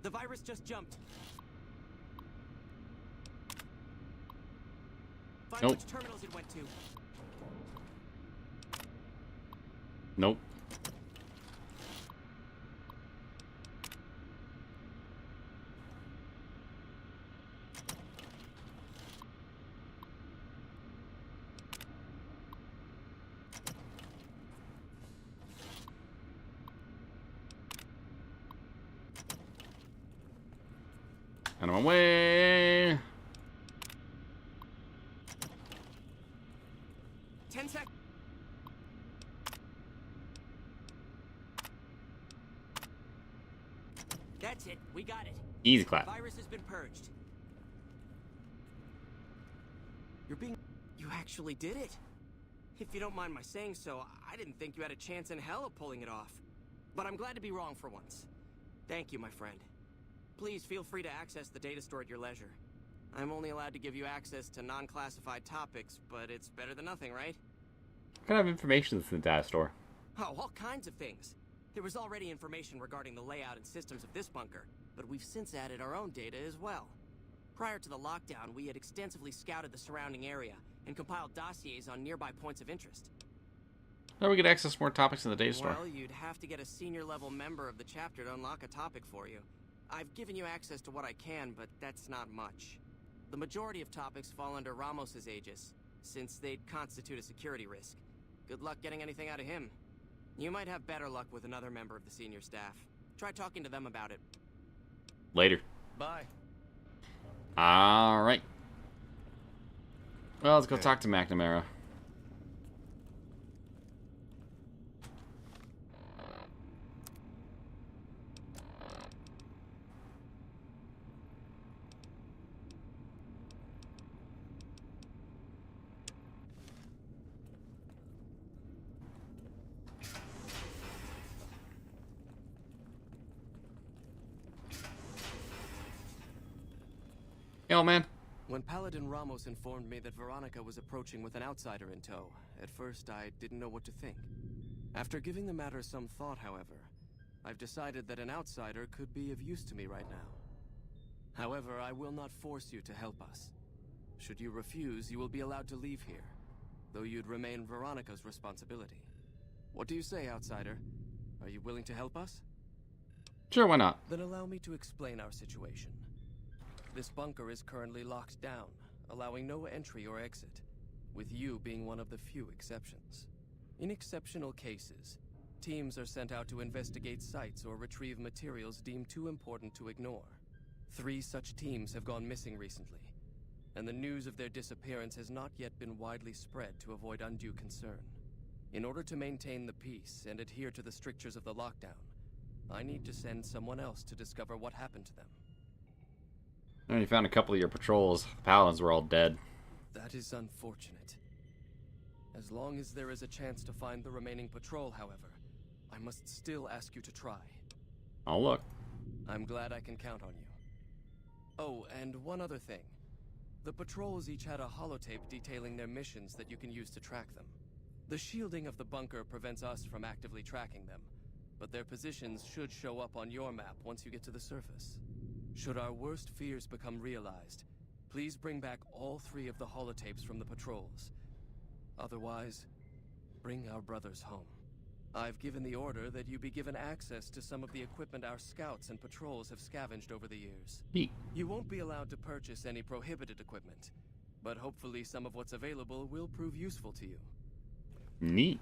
The virus just jumped. Find Nope. which terminals it went to. Nope. And I'm away. 10 seconds. That's it. We got it. Easy clap. Virus has been purged. You actually did it. If you don't mind my saying so, I didn't think you had a chance in hell of pulling it off. But I'm glad to be wrong for once. Thank you, my friend. Please feel free to access the data store at your leisure. I'm only allowed to give you access to non-classified topics, but it's better than nothing, right? What kind of information is in the data store? Oh, all kinds of things. There was already information regarding the layout and systems of this bunker, but we've since added our own data as well. Prior to the lockdown, we had extensively scouted the surrounding area and compiled dossiers on nearby points of interest. How do we get access to more topics in the data store? Well, you'd have to get a senior-level member of the chapter to unlock a topic for you. I've given you access to what I can, but that's not much. The majority of topics fall under Ramos's aegis, since they'd constitute a security risk. Good luck getting anything out of him. You might have better luck with another member of the senior staff. Try talking to them about it. Later. Bye. Alright. Well, let's go talk to McNamara. Hey, old man. When Paladin Ramos informed me that Veronica was approaching with an outsider in tow, at first I didn't know what to think. After giving the matter some thought, however, I've decided that an outsider could be of use to me right now. However, I will not force you to help us. Should you refuse, you will be allowed to leave here, though you'd remain Veronica's responsibility. What do you say, outsider? Are you willing to help us? Sure, why not? Then allow me to explain our situation. This bunker is currently locked down, allowing no entry or exit, with you being one of the few exceptions. In exceptional cases, teams are sent out to investigate sites or retrieve materials deemed too important to ignore. 3 such teams have gone missing recently, and the news of their disappearance has not yet been widely spread to avoid undue concern. In order to maintain the peace and adhere to the strictures of the lockdown, I need to send someone else to discover what happened to them. And you found a couple of your patrols. The paladins were all dead. That is unfortunate. As long as there is a chance to find the remaining patrol, however, I must still ask you to try. I'll look. I'm glad I can count on you. Oh, and one other thing. The patrols each had a holotape detailing their missions that you can use to track them. The shielding of the bunker prevents us from actively tracking them, but their positions should show up on your map once you get to the surface. Should our worst fears become realized, please bring back all 3 of the holotapes from the patrols. Otherwise, bring our brothers home. I've given the order that you be given access to some of the equipment our scouts and patrols have scavenged over the years. Neat. You won't be allowed to purchase any prohibited equipment, but hopefully some of what's available will prove useful to you. Neat.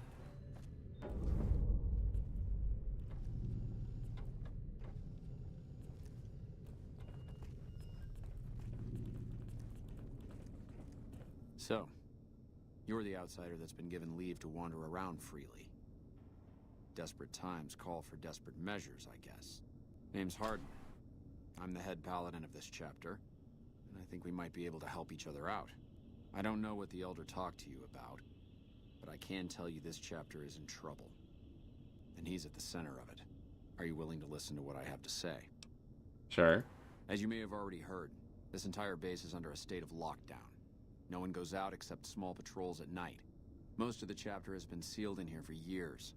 So, you're the outsider that's been given leave to wander around freely. Desperate times call for desperate measures, I guess. Name's Hardin. I'm the head paladin of this chapter, and I think we might be able to help each other out. I don't know what the Elder talked to you about, but I can tell you this chapter is in trouble. And he's at the center of it. Are you willing to listen to what I have to say? Sure. As you may have already heard, this entire base is under a state of lockdown. No one goes out except small patrols at night. Most of the chapter has been sealed in here for years.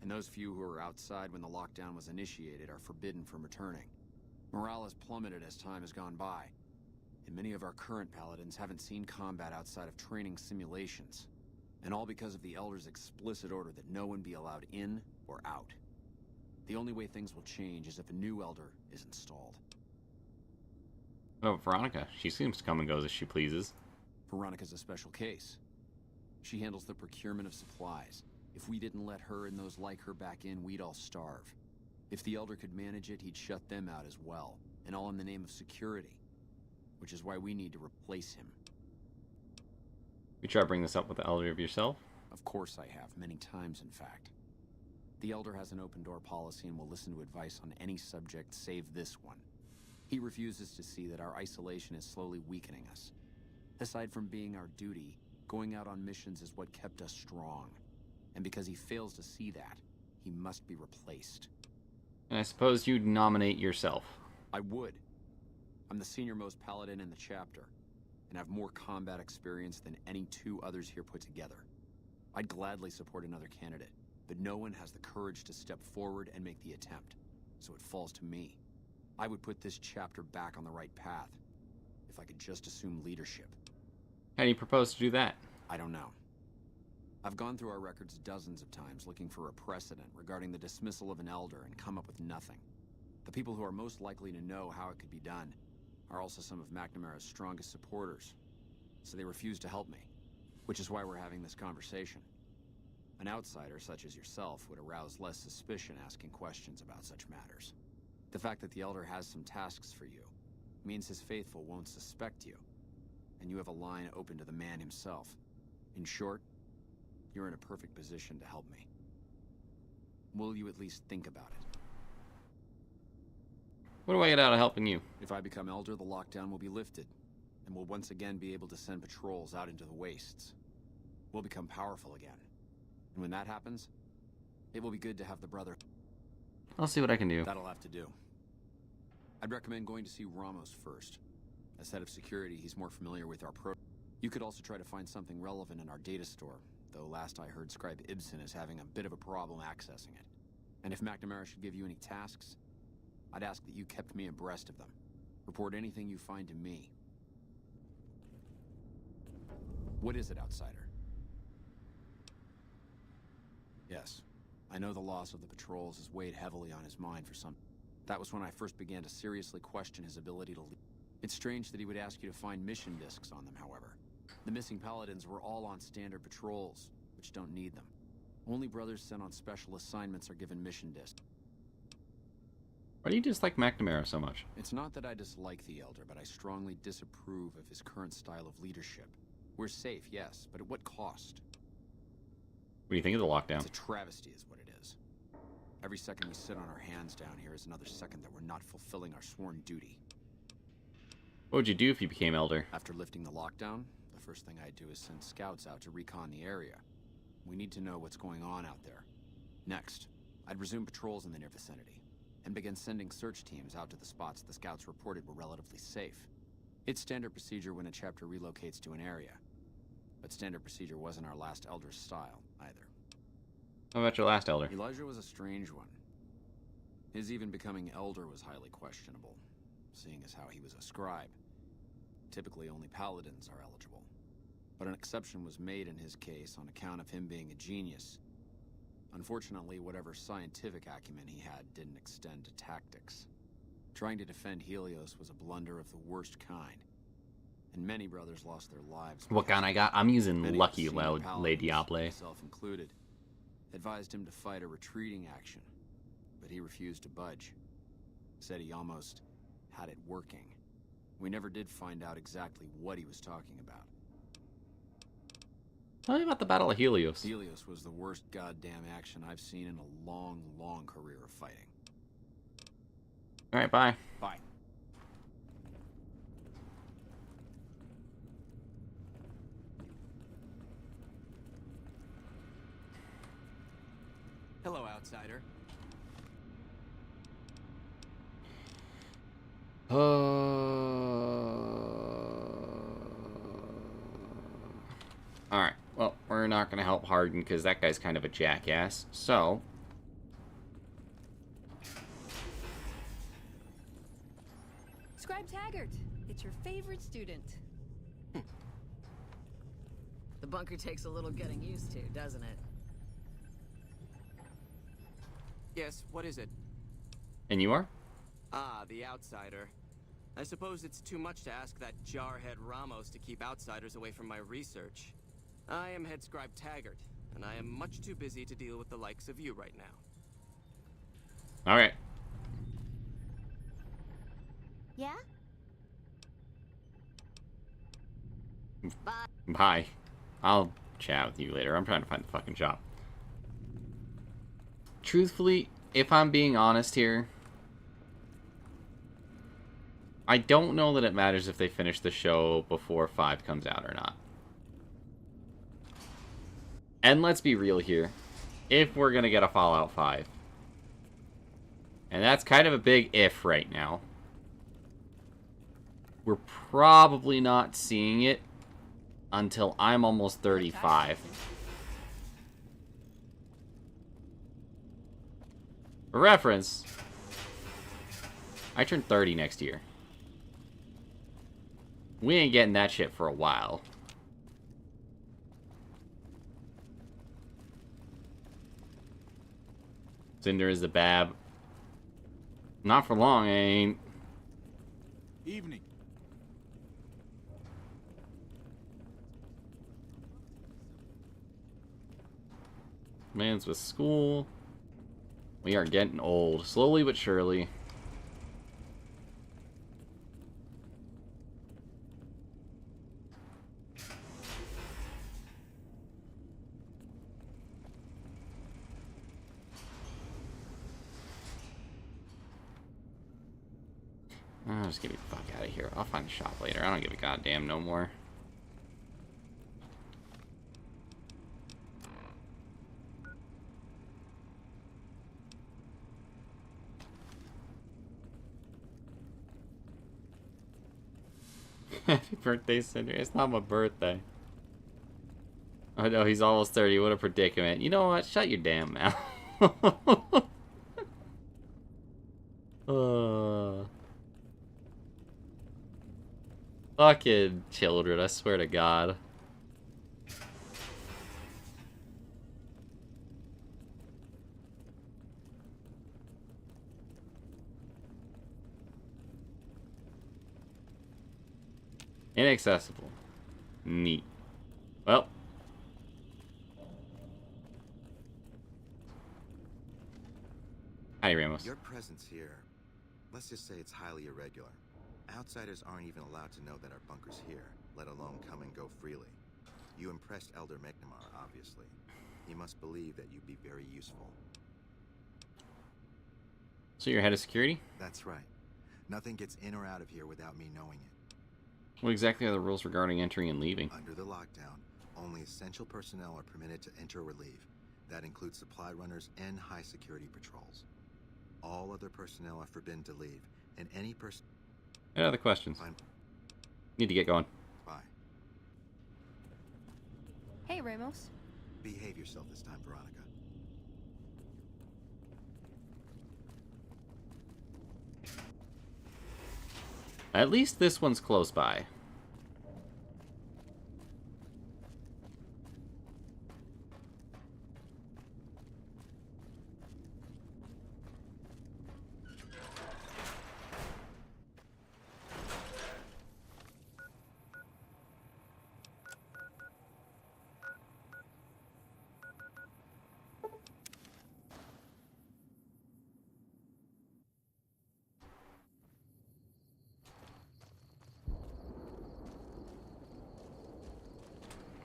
And those few who were outside when the lockdown was initiated are forbidden from returning. Morale has plummeted as time has gone by, and many of our current paladins haven't seen combat outside of training simulations. And all because of the Elder's explicit order that no one be allowed in or out. The only way things will change is if a new Elder is installed. Oh, Veronica. She seems to come and goes as she pleases. Veronica's a special case. She handles the procurement of supplies. If we didn't let her and those like her back in, we'd all starve. If the Elder could manage it, he'd shut them out as well. And all in the name of security. Which is why we need to replace him. You try to bring this up with the Elder of yourself? Of course I have, many times in fact. The Elder has an open-door policy and will listen to advice on any subject save this one. He refuses to see that our isolation is slowly weakening us. Aside from being our duty, going out on missions is what kept us strong. And because he fails to see that, he must be replaced. And I suppose you'd nominate yourself. I would. I'm the senior-most paladin in the chapter, and have more combat experience than any 2 others here put together. I'd gladly support another candidate, but no one has the courage to step forward and make the attempt, so it falls to me. I would put this chapter back on the right path, if I could just assume leadership. How do you propose to do that? I don't know. I've gone through our records dozens of times looking for a precedent regarding the dismissal of an Elder and come up with nothing. The people who are most likely to know how it could be done are also some of McNamara's strongest supporters, so they refuse to help me, which is why we're having this conversation. An outsider such as yourself would arouse less suspicion asking questions about such matters. The fact that the Elder has some tasks for you means his faithful won't suspect you, and you have a line open to the man himself. In short, you're in a perfect position to help me. Will you at least think about it? What do I get out of helping you? If I become Elder, the lockdown will be lifted, and we'll once again be able to send patrols out into the wastes. We'll become powerful again. And when that happens, it will be good to have the brother. I'll see what I can do. That'll have to do. I'd recommend going to see Ramos first. As head of security, he's more familiar with our You could also try to find something relevant in our data store, though last I heard Scribe Ibsen is having a bit of a problem accessing it. And if McNamara should give you any tasks, I'd ask that you kept me abreast of them. Report anything you find to me. What is it, outsider? Yes, I know the loss of the patrols has weighed heavily on his mind for some... That was when I first began to seriously question his ability to lead. It's strange that he would ask you to find mission discs on them, however. The missing paladins were all on standard patrols, which don't need them. Only brothers sent on special assignments are given mission discs. Why do you dislike McNamara so much? It's not that I dislike the Elder, but I strongly disapprove of his current style of leadership. We're safe, yes, but at what cost? What do you think of the lockdown? It's a travesty is what it is. Every second we sit on our hands down here is another second that we're not fulfilling our sworn duty. What would you do if you became Elder? After lifting the lockdown, the first thing I'd do is send scouts out to recon the area. We need to know what's going on out there. Next, I'd resume patrols in the near vicinity, and begin sending search teams out to the spots the scouts reported were relatively safe. It's standard procedure when a chapter relocates to an area, but standard procedure wasn't our last Elder's style, either. How about your last Elder? Elijah was a strange one. His even becoming Elder was highly questionable, seeing as how he was a scribe. Typically, only paladins are eligible. But an exception was made in his case on account of him being a genius. Unfortunately, whatever scientific acumen he had didn't extend to tactics. Trying to defend Helios was a blunder of the worst kind, and many brothers lost their lives. What gun I got? I'm using Many Lucky senior Le paladins, Diable. myself included, advised him to fight a retreating action, but he refused to budge. Said he almost had it working. We never did find out exactly what he was talking about. Tell me about the Battle of Helios. Helios was the worst goddamn action I've seen in a long, long career of fighting. Alright, bye. Bye. Hello, outsider. Alright, well, we're not going to help Harden because that guy's kind of a jackass. So, Scribe Taggart, it's your favorite student. The bunker takes a little getting used to, doesn't it? Yes, what is it? and you are? Ah, the outsider. I suppose it's too much to ask that jarhead Ramos to keep outsiders away from my research. I am head scribe Taggart, and I am much too busy to deal with the likes of you right now. Alright. Yeah? Bye. Bye. I'll chat with you later. I'm trying to find the fucking job. Truthfully, if I'm being honest here, I don't know that it matters if they finish the show before 5 comes out or not. And let's be real here. If we're gonna get a Fallout 5. And that's kind of a big if right now. We're probably not seeing it until I'm almost 35. For reference, I turn 30 next year. We ain't getting that shit for a while. Cinder is the bab. Not for long, I ain't. Evening. Man's with school. We are getting old, slowly but surely. Oh, just get me the fuck out of here. I'll find a shop later. I don't give a goddamn no more. Happy birthday, Cinder. It's not my birthday. Oh no, he's almost 30. What a predicament. You know what? Shut your damn mouth. Fucking children, I swear to God. Inaccessible. Neat. Well. Hi, Ramos. Your presence here, let's just say it's highly irregular. Outsiders aren't even allowed to know that our bunker's here, let alone come and go freely. You impressed Elder McNamara, obviously. He must believe that you'd be very useful. So you're head of security? That's right. Nothing gets in or out of here without me knowing it. What exactly are the rules regarding entering and leaving? Under the lockdown, only essential personnel are permitted to enter or leave. That includes supply runners and high security patrols. All other personnel are forbidden to leave, and any person... Any other questions? Fine. Need to get going. Bye. Hey, Ramos. Behave yourself this time, Veronica. At least this one's close by.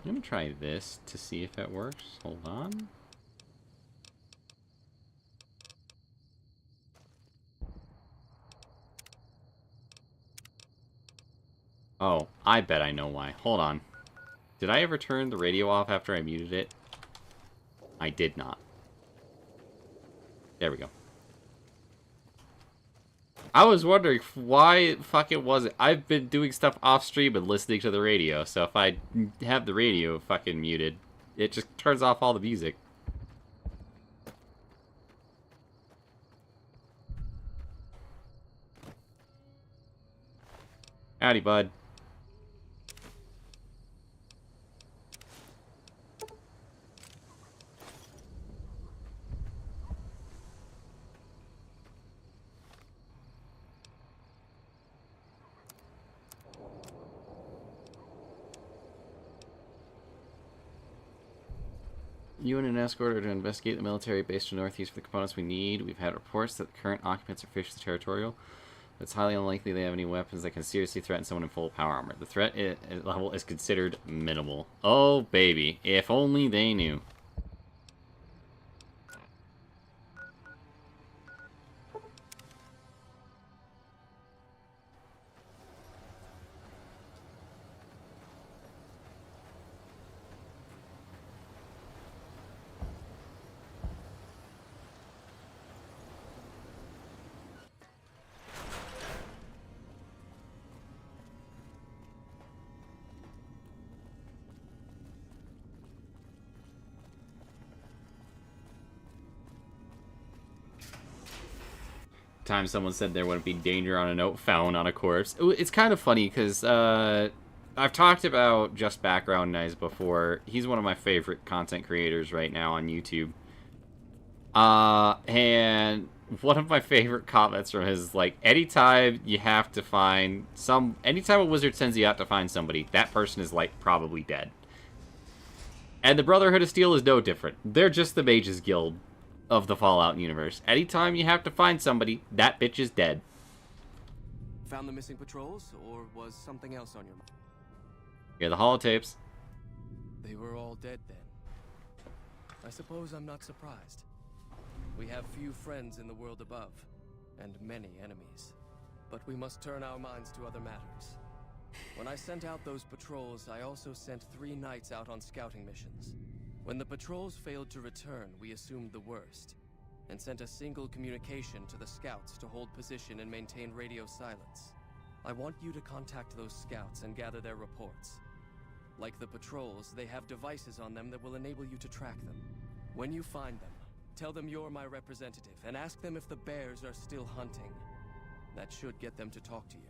I'm gonna try this to see if it works. Hold on. Oh, I bet I know why. Hold on. Did I ever turn the radio off after I muted it? I did not. There we go. I was wondering why it fucking wasn't. I've been doing stuff off stream and listening to the radio, so if I have the radio fucking muted, it just turns off all the music. Howdy, bud. You and an escort are to investigate the military base to northeast for the components we need. We've had reports that the current occupants are fiercely territorial. It's highly unlikely they have any weapons that can seriously threaten someone in full power armor. The threat level is considered minimal. Oh, baby. If only they knew. Time someone said there wouldn't be danger on a note found on a corpse. It's kind of funny because I've talked about Just Background Noise before. He's one of my favorite content creators right now on YouTube. And one of my favorite comments from his is like, anytime you have to find anytime a wizard sends you out to find somebody, that person is like probably dead. And the Brotherhood of Steel is no different. They're just the Mages Guild of the Fallout universe. Anytime you have to find somebody, that bitch is dead. Found the missing patrols, or was something else on your mind? Yeah, the holotapes. They were all dead then. I suppose I'm not surprised. We have few friends in the world above, and many enemies. But we must turn our minds to other matters. When I sent out those patrols, I also sent 3 knights out on scouting missions. When the patrols failed to return, we assumed the worst, and sent a single communication to the scouts to hold position and maintain radio silence. I want you to contact those scouts and gather their reports. Like the patrols, they have devices on them that will enable you to track them. When you find them, tell them you're my representative, and ask them if the bears are still hunting. That should get them to talk to you.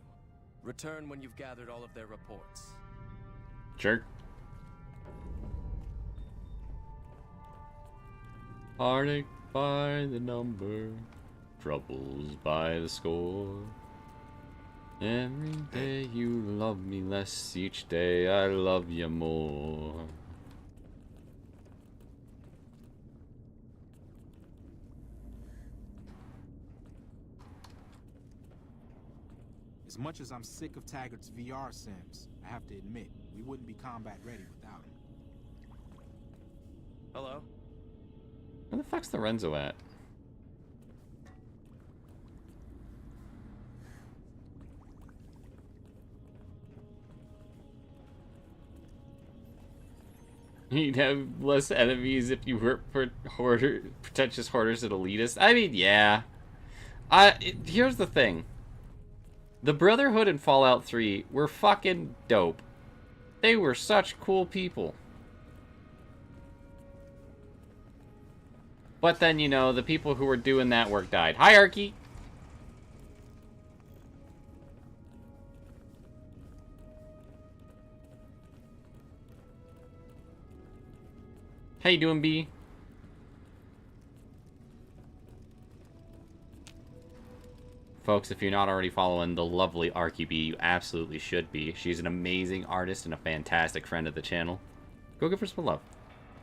Return when you've gathered all of their reports. Sure. Heartache by the number, troubles by the score. Every day you love me less, each day I love you more. As much as I'm sick of Taggart's VR sims, I have to admit, we wouldn't be combat ready without him. Hello? Where the fuck's Lorenzo at? You'd have less enemies if you were pretentious hoarders and elitists. I mean, yeah. Here's the thing. The Brotherhood in Fallout 3 were fucking dope. They were such cool people. But then, you know, the people who were doing that work died. Hierarchy! How you doing, B? Folks, if you're not already following the lovely Arky B, you absolutely should be. She's an amazing artist and a fantastic friend of the channel. Go give her some love.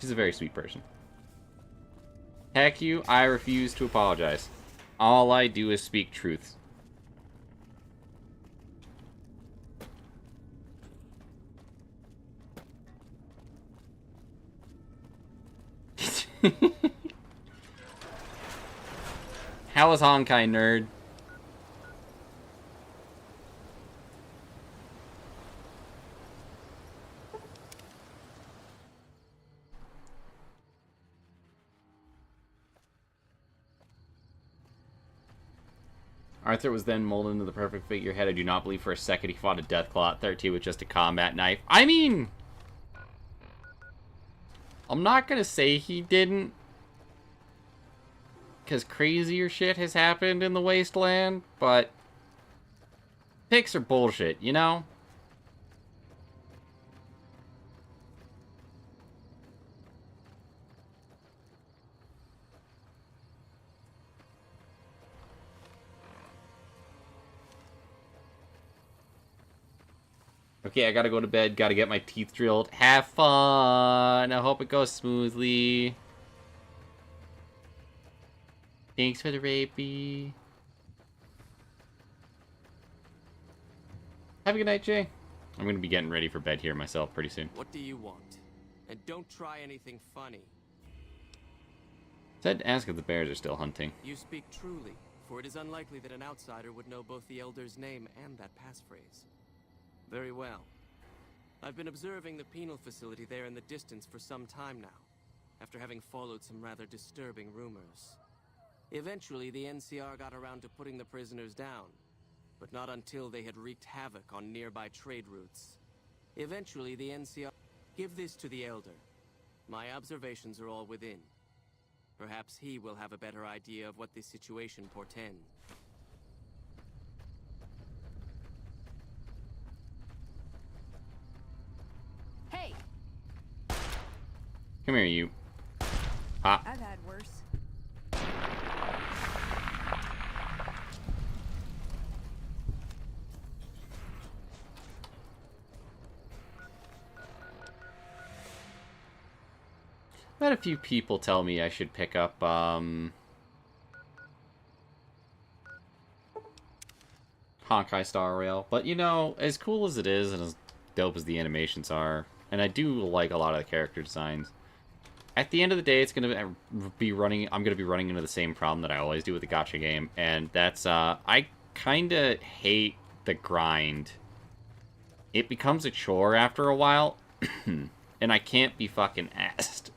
She's a very sweet person. Heck you, I refuse to apologize. All I do is speak truths. How was Honkai, nerd? Arthur was then molded into the perfect figurehead. I do not believe for a second he fought a Deathclaw at 13 with just a combat knife. I mean, I'm not gonna say he didn't, because crazier shit has happened in the Wasteland, but pics are bullshit, you know? Okay, I gotta go to bed, gotta get my teeth drilled. Have fun! I hope it goes smoothly. Thanks for the rapey. Have a good night, Jay. I'm gonna be getting ready for bed here myself pretty soon. What do you want? And don't try anything funny. Said to ask if the bears are still hunting. You speak truly, for it is unlikely that an outsider would know both the Elder's name and that passphrase. Very well. I've been observing the penal facility there in the distance for some time now, after having followed some rather disturbing rumors. Eventually, the NCR got around to putting the prisoners down, but not until they had wreaked havoc on nearby trade routes. Eventually, the NCR... Give this to the Elder. My observations are all within. Perhaps he will have a better idea of what this situation portends. Hey! Come here, you. Ah. I've had worse. I've had a few people tell me I should pick up, Honkai Star Rail. But, you know, as cool as it is and as dope as the animations are, and I do like a lot of the character designs, at the end of the day, it's going to be running... I'm going to be running into the same problem that I always do with the gacha game, and that's, I kind of hate the grind. It becomes a chore after a while, and I can't be fucking asked.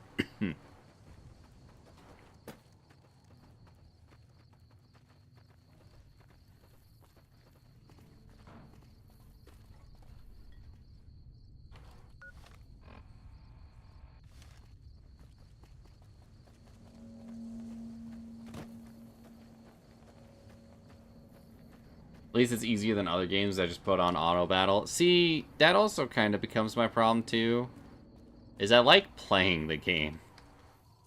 At least it's easier than other games I just put on auto battle. See, that also kind of becomes my problem too. Is I like playing the game.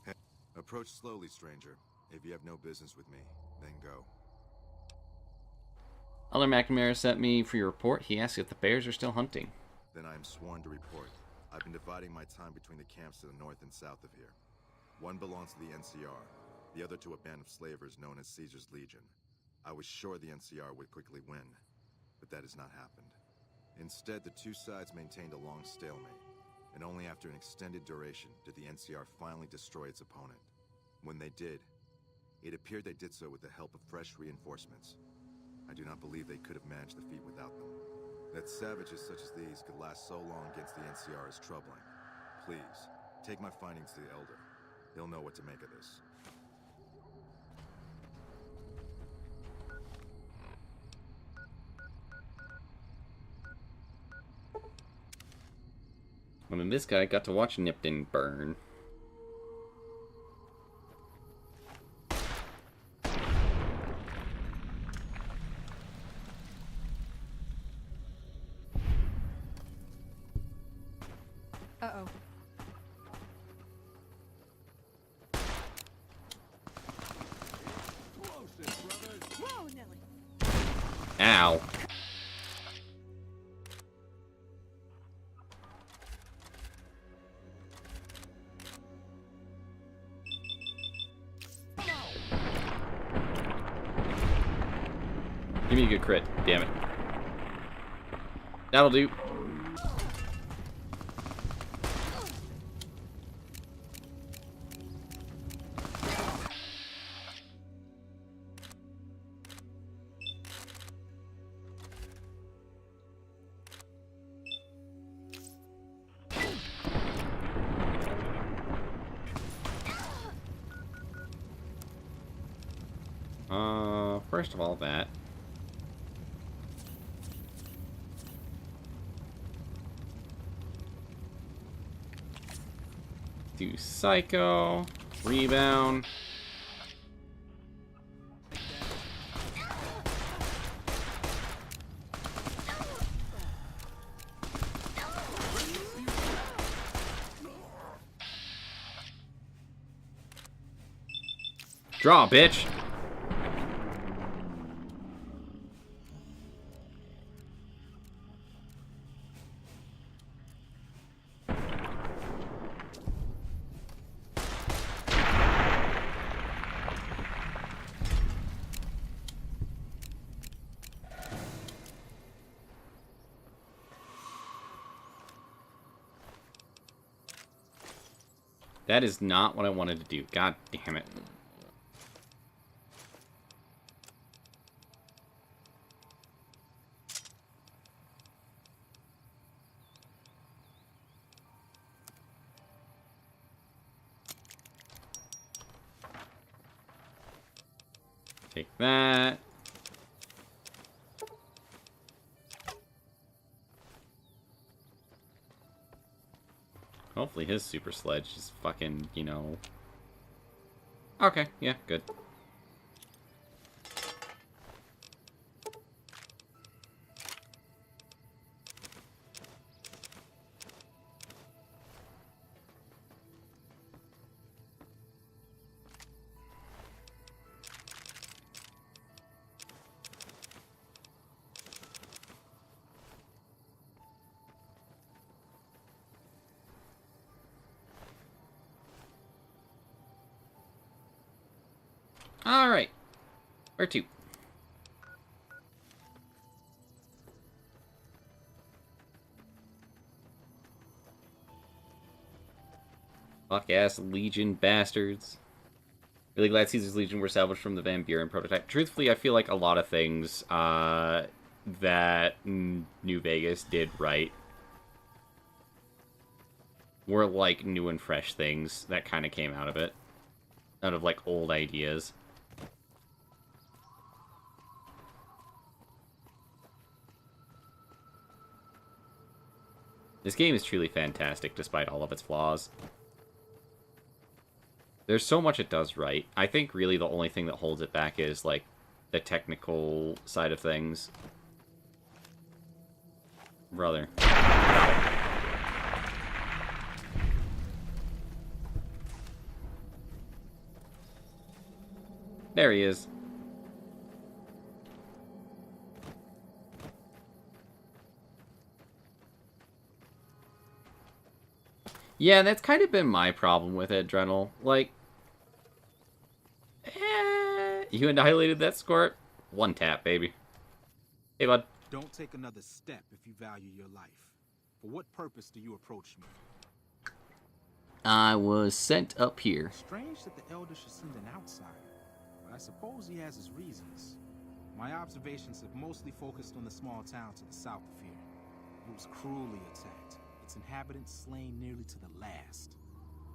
Hey, approach slowly, stranger. If you have no business with me, then go. Elder McNamara sent me for your report. He asked if the bears are still hunting. Then I am sworn to report. I've been dividing my time between the camps to the north and south of here. One belongs to the NCR, the other to a band of slavers known as Caesar's Legion. I was sure the NCR would quickly win, but that has not happened. Instead, the two sides maintained a long stalemate, and only after an extended duration did the NCR finally destroy its opponent. When they did, it appeared they did so with the help of fresh reinforcements. I do not believe they could have managed the feat without them. That savages such as these could last so long against the NCR is troubling. Please, take my findings to the Elder. He'll know what to make of this. I mean, this guy got to watch Nipton burn. Uh-oh. Whoa, Nelly. Ow. Give me a good crit, damn it. That'll do. First of all, that. Do Psycho. Rebound. Draw, bitch. That is not what I wanted to do. God damn it. Take that. Hopefully his super sledge is fucking, you know... Okay, yeah, good. Alright. Where to? Fuck-ass Legion bastards. Really glad Caesar's Legion were salvaged from the Van Buren prototype. Truthfully, I feel like a lot of things that New Vegas did right were, like, new and fresh things that kind of came out of it. Out of, like, old ideas. This game is truly fantastic, despite all of its flaws. There's so much it does right. I think really the only thing that holds it back is, like, the technical side of things. Brother. There he is. Yeah, that's kind of been my problem with it, Drenel. Like, you annihilated that squirt? One tap, baby. Hey, bud. Don't take another step if you value your life. For what purpose do you approach me? I was sent up here. Strange that the Elder should send an outsider, but I suppose he has his reasons. My observations have mostly focused on the small town to the south of here. It was cruelly attacked. Its inhabitants slain nearly to the last.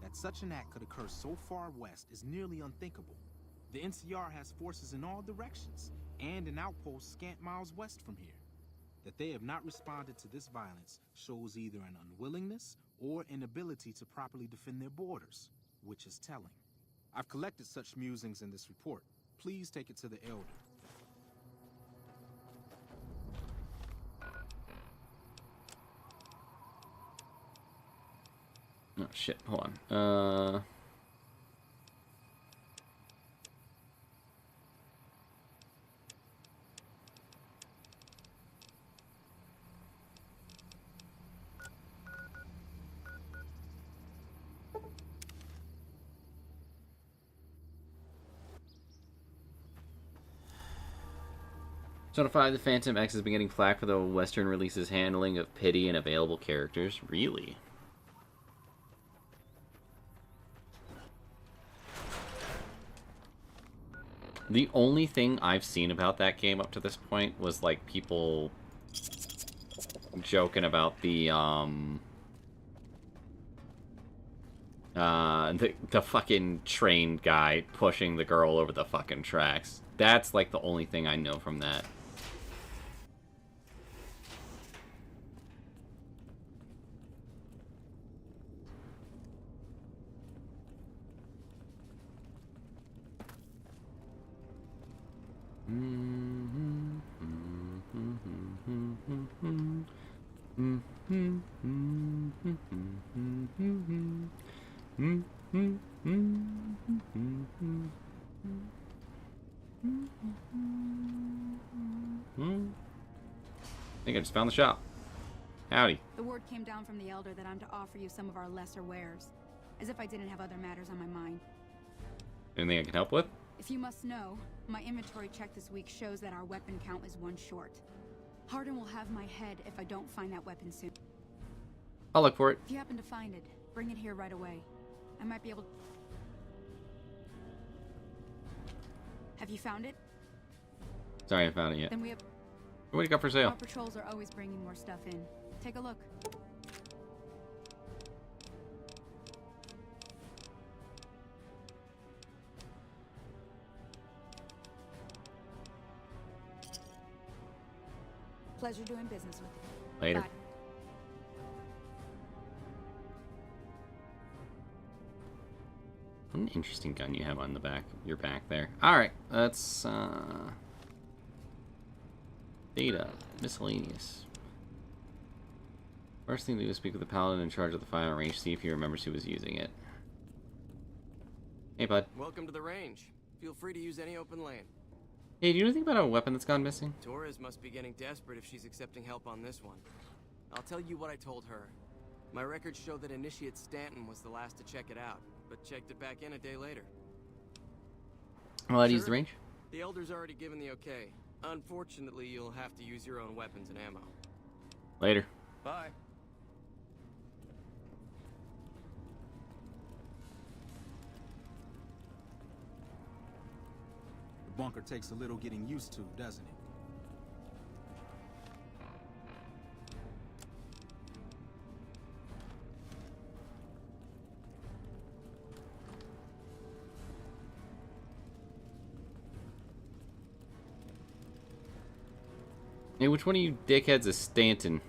That such an act could occur so far west is nearly unthinkable. The NCR has forces in all directions, and an outpost scant miles west from here. That they have not responded to this violence shows either an unwillingness or inability to properly defend their borders, which is telling. I've collected such musings in this report. Please take it to the Elder. Oh shit, hold on. Zone 5, the Phantom X has been getting flack for the Western release's handling of pity and available characters. Really? The only thing I've seen about that game up to this point was, like, people joking about the fucking train guy pushing the girl over the fucking tracks. That's, like, the only thing I know from that. I think I just found the shop. Howdy. The word came down from the Elder that I'm to offer you some of our lesser wares. As if I didn't have other matters on my mind. Anything I can help with? If you must know, my inventory check this week shows that our weapon count is 1 short. Hardin will have my head if I don't find that weapon soon. I'll look for it. If you happen to find it, bring it here right away. I might be able to... Have you found it? Sorry, I haven't found it yet. Then we have... What do you got for sale? Our patrols are always bringing more stuff in. Take a look. Pleasure doing business with you. Later. Bye. What an interesting gun you have on the back, your back there. Alright, let's, data. Miscellaneous. First thing to do is speak with the paladin in charge of the fire range, see if he remembers who was using it. Hey, bud. Welcome to the range. Feel free to use any open lane. Hey, do you know anything about a weapon that's gone missing? Torres must be getting desperate if she's accepting help on this one. I'll tell you what I told her. My records show that Initiate Stanton was the last to check it out, but checked it back in a day later. Well, I'd use the range. The Elder's already given the okay. Unfortunately, you'll have to use your own weapons and ammo. Later. Bye. The bunker takes a little getting used to, doesn't it? Hey, which one of you dickheads is Stanton?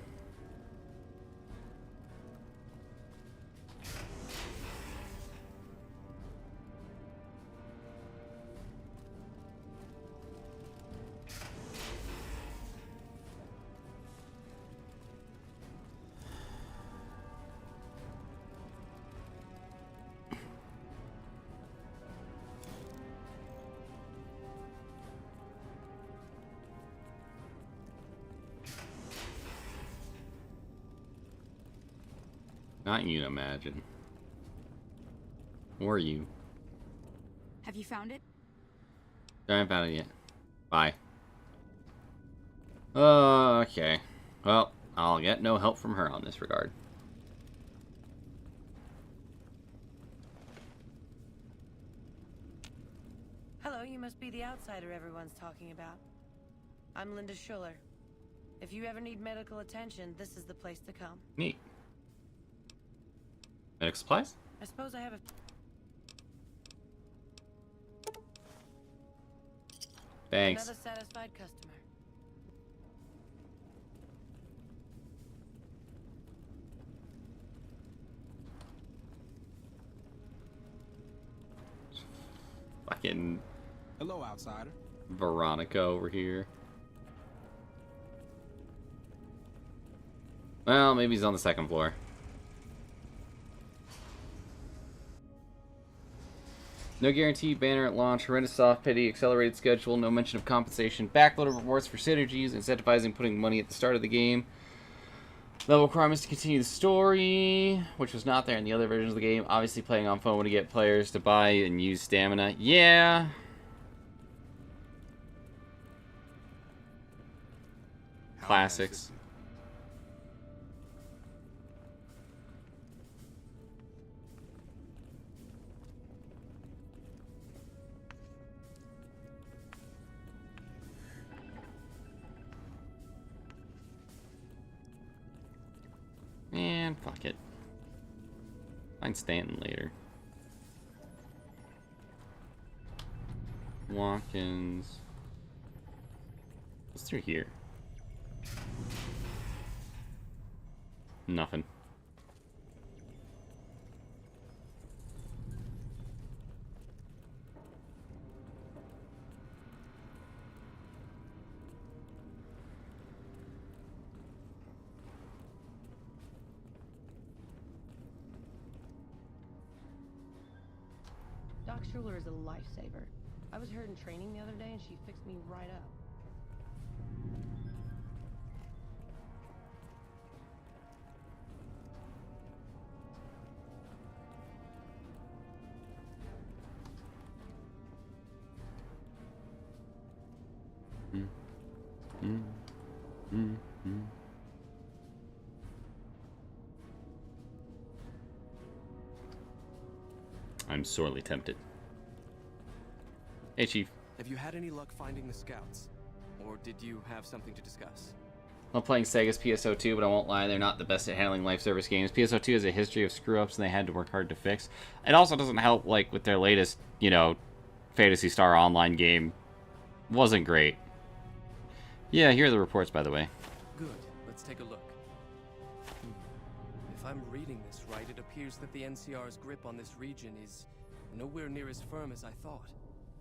Not you, imagine. Or you. Have you found it? I haven't found it yet. Bye. Okay. Well, I'll get no help from her on this regard. Hello, you must be the outsider everyone's talking about. I'm Linda Schuller. If you ever need medical attention, this is the place to come. Neat. Medical supplies? I suppose I have a... Thanks. Another satisfied customer. Fucking Hello, outsider. Veronica over here. Well, maybe he's on the second floor. No guarantee, banner at launch, horrendous soft pity, accelerated schedule, no mention of compensation, backload of rewards for synergies, incentivizing putting money at the start of the game. Level requirements to continue the story, which was not there in the other versions of the game. Obviously playing on phone to get players to buy and use stamina. Yeah. Classics. Man, fuck it. Find Stanton later. Watkins. What's through here? Nothing. Doc Schuler is a lifesaver. I was her in training the other day and she fixed me right up. I'm sorely tempted. Hey, Chief. Have you had any luck finding the scouts? Or did you have something to discuss? I'm playing Sega's PSO2, but I won't lie, they're not the best at handling live service games. PSO2 has a history of screw-ups and they had to work hard to fix. It also doesn't help, like, with their latest, you know, Phantasy Star Online game. Wasn't great. Yeah, here are the reports, by the way. Good. Let's take a look. If I'm reading this right, it appears that the NCR's grip on this region is nowhere near as firm as I thought.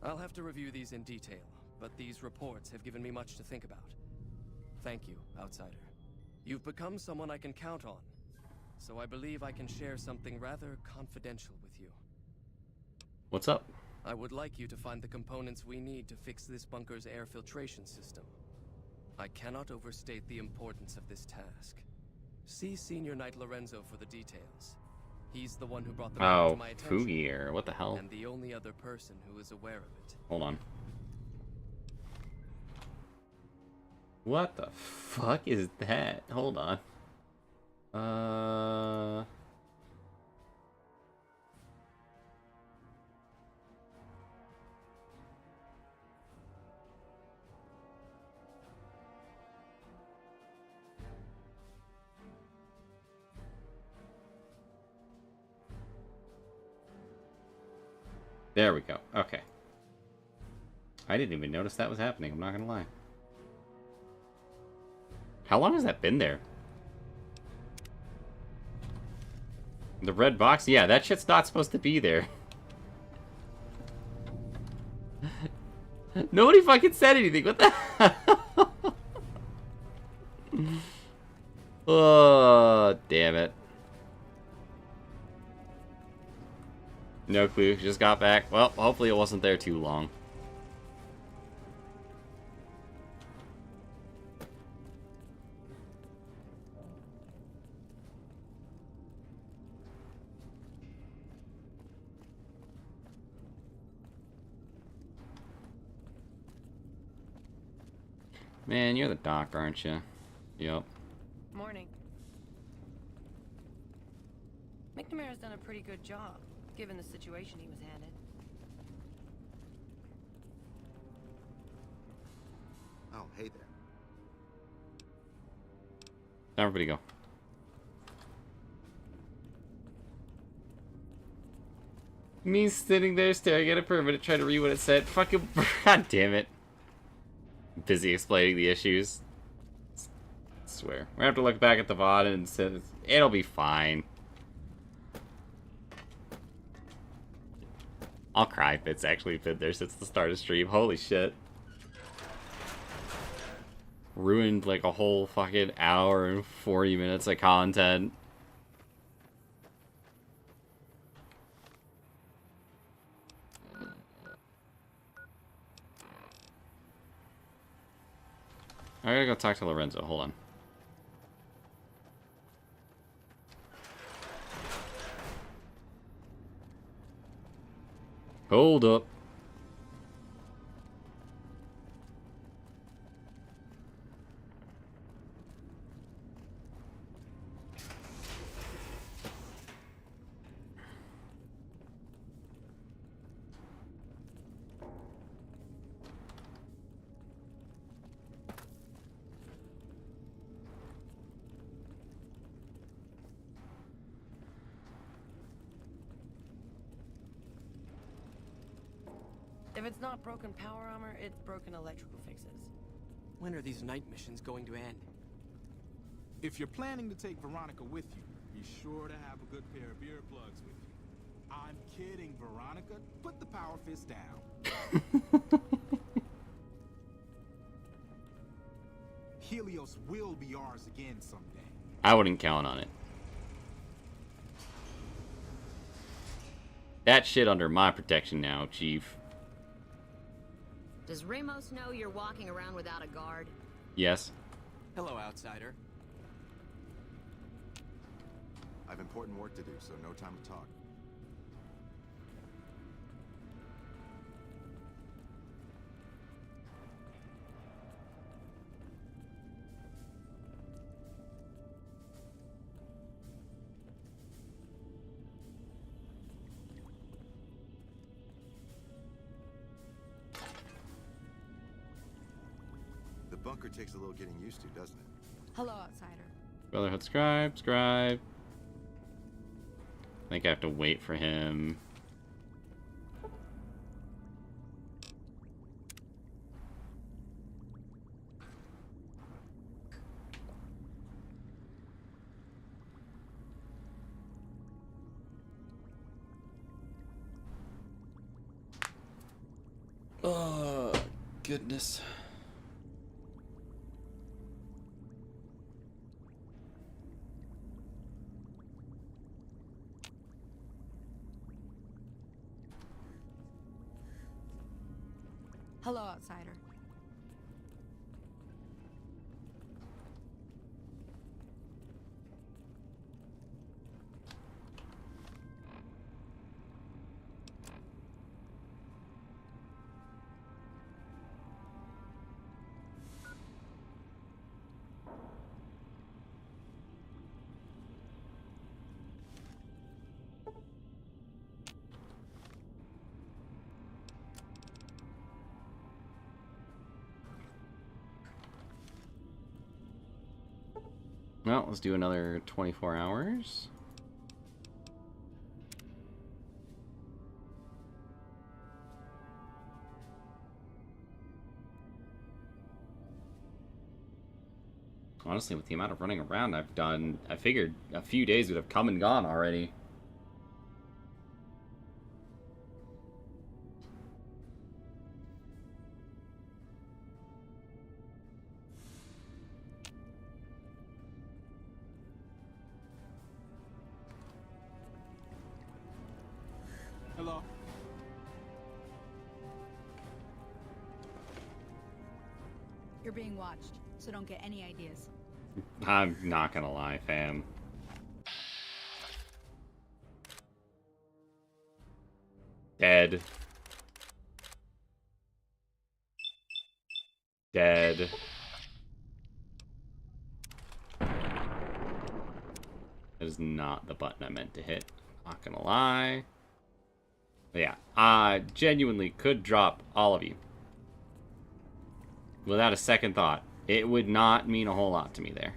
I'll have to review these in detail, but these reports have given me much to think about. Thank you, Outsider. You've become someone I can count on, so I believe I can share something rather confidential with you. What's up? I would like you to find the components we need to fix this bunker's air filtration system. I cannot overstate the importance of this task. See Senior Knight Lorenzo for the details. He's the one who brought the matter to my attention. Fugier, what the hell? And the only other person who is aware of it. Hold on. What the fuck is that? Hold on. There we go. Okay. I didn't even notice that was happening, I'm not gonna lie. How long has that been there? The red box? Yeah, that shit's not supposed to be there. Nobody fucking said anything. What the hell? Oh, damn it. No clue. Just got back. Well, hopefully it wasn't there too long. Man, you're the doc, aren't you? Yep. Morning. McNamara's done a pretty good job, given the situation he was handed. Oh, hey there. Everybody go. Me sitting there staring at it for a minute trying to read what it said. Fucking god damn it. Busy explaining the issues. I swear. We're gonna have to look back at the VOD and say it'll be fine. I'll cry if it's actually been there since the start of stream. Holy shit. Ruined like a whole fucking hour and 40 minutes of content. I gotta go talk to Lorenzo. Hold on. Hold up. If it's not broken power armor, it's broken electrical fixes. When are these night missions going to end? If you're planning to take Veronica with you, be sure to have a good pair of earplugs with you. I'm kidding, Veronica. Put the power fist down. Helios will be ours again someday. I wouldn't count on it. That shit under my protection now, Chief. Does Ramos know you're walking around without a guard? Yes. Hello, outsider. I have important work to do, so no time to talk. The bunker takes a little getting used to, doesn't it? Hello, outsider. Brotherhood scribe. I think I have to wait for him. Oh, goodness. Hello, outsider. Well, let's do another 24 hours. Honestly, with the amount of running around I've done, I figured a few days would have come and gone already. Hello. You're being watched, so don't get any ideas. I'm not gonna lie, fam. Dead. Dead. That is not the button I meant to hit. Not gonna lie. But yeah, I genuinely could drop all of you. Without a second thought. It would not mean a whole lot to me there.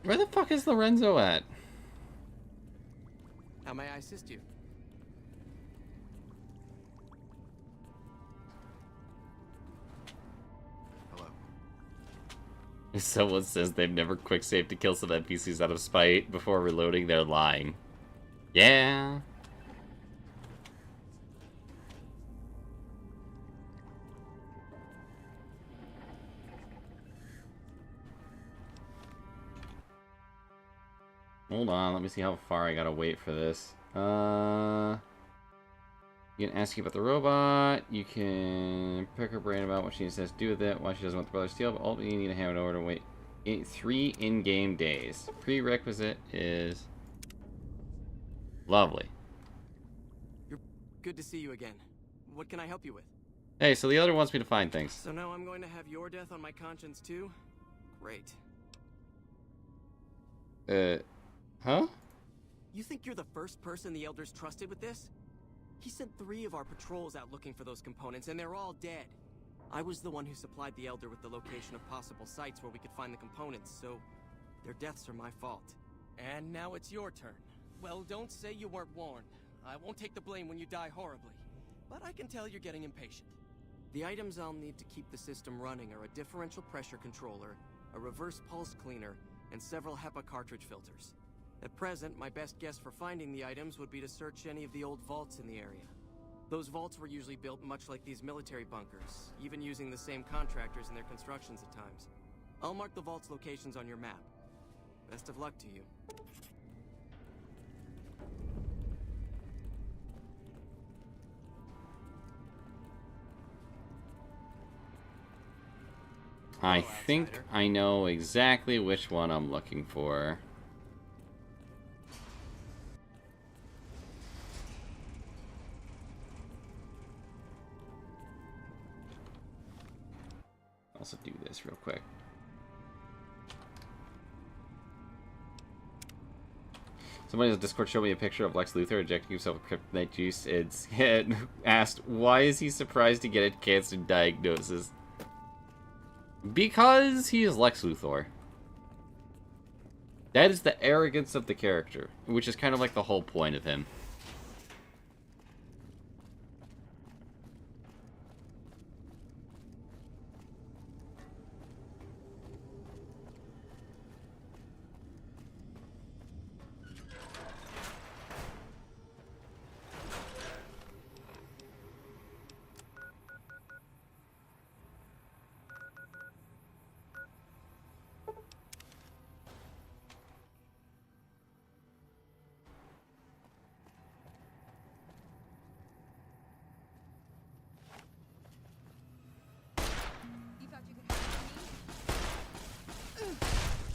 Where the fuck is Lorenzo at? How may I assist you? Hello. If someone says they've never quick saved to kill some NPCs out of spite before reloading, they're lying. Yeah. Hold on, let me see how far I gotta wait for this. You can ask you about the robot. You can pick her brain about what she says to do with it, why she doesn't want the brother to steal, but ultimately you need to hand it over to wait 3 in-game days. Prerequisite is lovely. Good to see you again. What can I help you with? Hey, so the other wants me to find things. So now I'm going to have your death on my conscience too? Great. Huh? You think you're the first person the Elders trusted with this? He sent 3 of our patrols out looking for those components, and they're all dead. I was the one who supplied the Elder with the location of possible sites where we could find the components, so their deaths are my fault. And now it's your turn. Well, don't say you weren't warned. I won't take the blame when you die horribly. But I can tell you're getting impatient. The items I'll need to keep the system running are a differential pressure controller, a reverse pulse cleaner, and several HEPA cartridge filters. At present, my best guess for finding the items would be to search any of the old vaults in the area. Those vaults were usually built much like these military bunkers, even using the same contractors in their constructions at times. I'll mark the vault's locations on your map. Best of luck to you. I think I know exactly which one I'm looking for. Also do this real quick. Somebody in the Discord showed me a picture of Lex Luthor injecting himself with kryptonite juice and asked, why is he surprised to get a cancer diagnosis? Because he is Lex Luthor. That is the arrogance of the character, which is kind of like the whole point of him.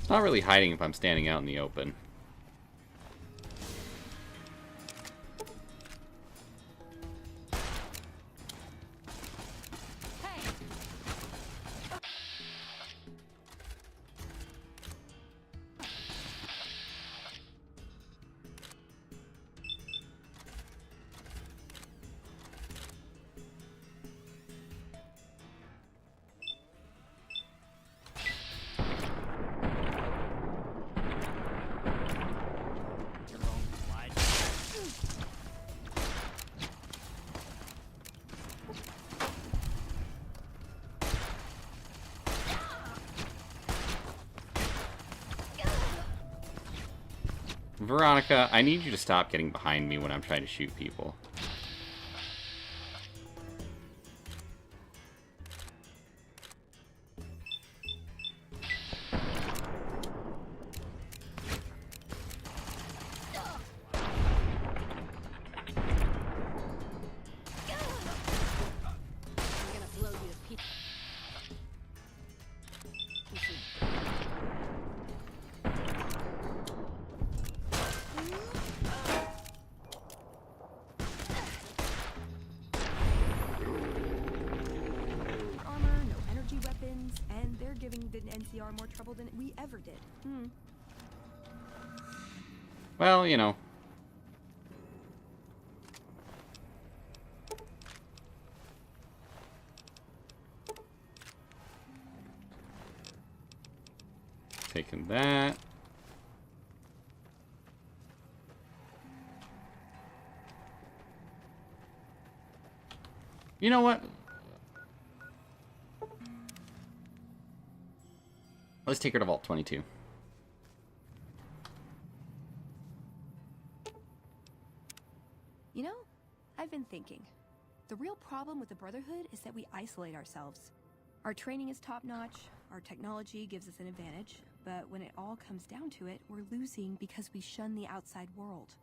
It's not really hiding if I'm standing out in the open. Veronica, I need you to stop getting behind me when I'm trying to shoot people. More trouble than we ever did. Well, you know. Taking that. You know what? Let's take her to Vault 22. You know, I've been thinking. The real problem with the Brotherhood is that we isolate ourselves. Our training is top-notch, our technology gives us an advantage, but when it all comes down to it, we're losing because we shun the outside world.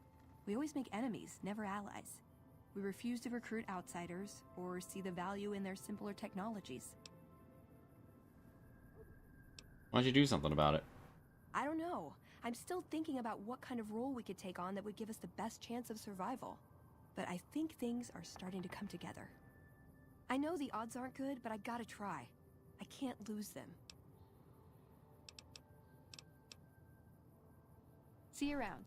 We always make enemies, never allies. We refuse to recruit outsiders or see the value in their simpler technologies. Why don't you do something about it? I don't know. I'm still thinking about what kind of role we could take on that would give us the best chance of survival. But I think things are starting to come together. I know the odds aren't good, but I gotta try. I can't lose them. See you around.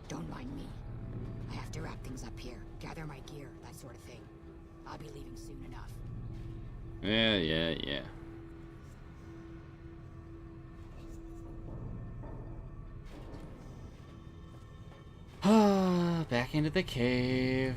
Don't mind me. I have to wrap things up here, gather my gear, that sort of thing. I'll be leaving soon enough. Yeah. Back into the cave.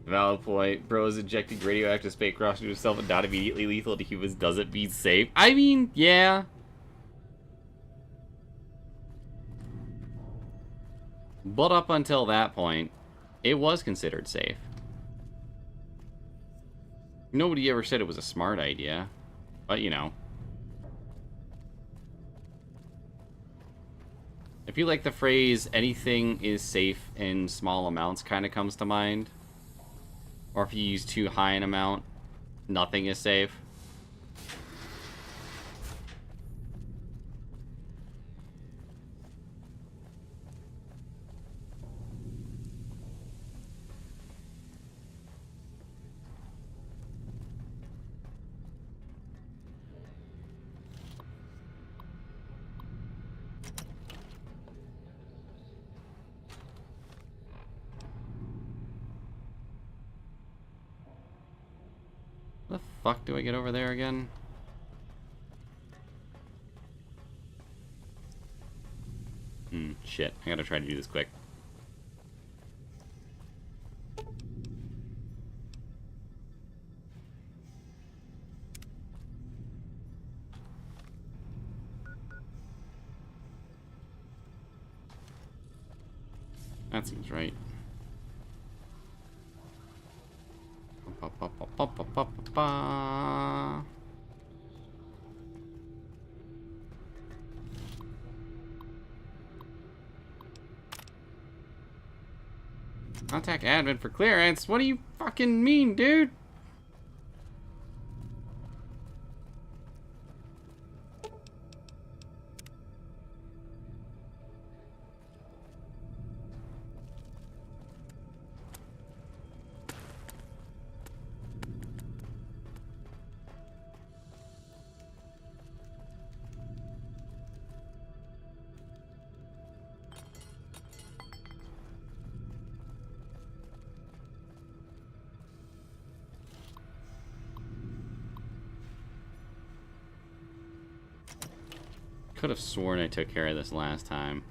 Valid point. Bros injecting radioactive spacecraft into himself and not immediately lethal to humans doesn't mean safe. I mean, yeah. But up until that point, it was considered safe. Nobody ever said it was a smart idea. But, you know. I feel like the phrase, anything is safe in small amounts, kind of comes to mind. Or if you use too high an amount, nothing is safe. The fuck do I get over there again? Shit. I gotta try to do this quick. That seems right. Contact admin for clearance? What do you fucking mean, dude? Could have sworn I took care of this last time.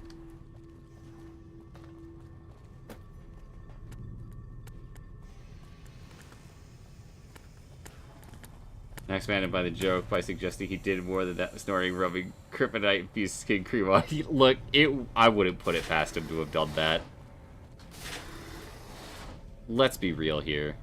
Expanded by the joke by suggesting he did more than that, snorting, rubbing kryptonite-infused skin cream on. Look, I wouldn't put it past him to have done that. Let's be real here.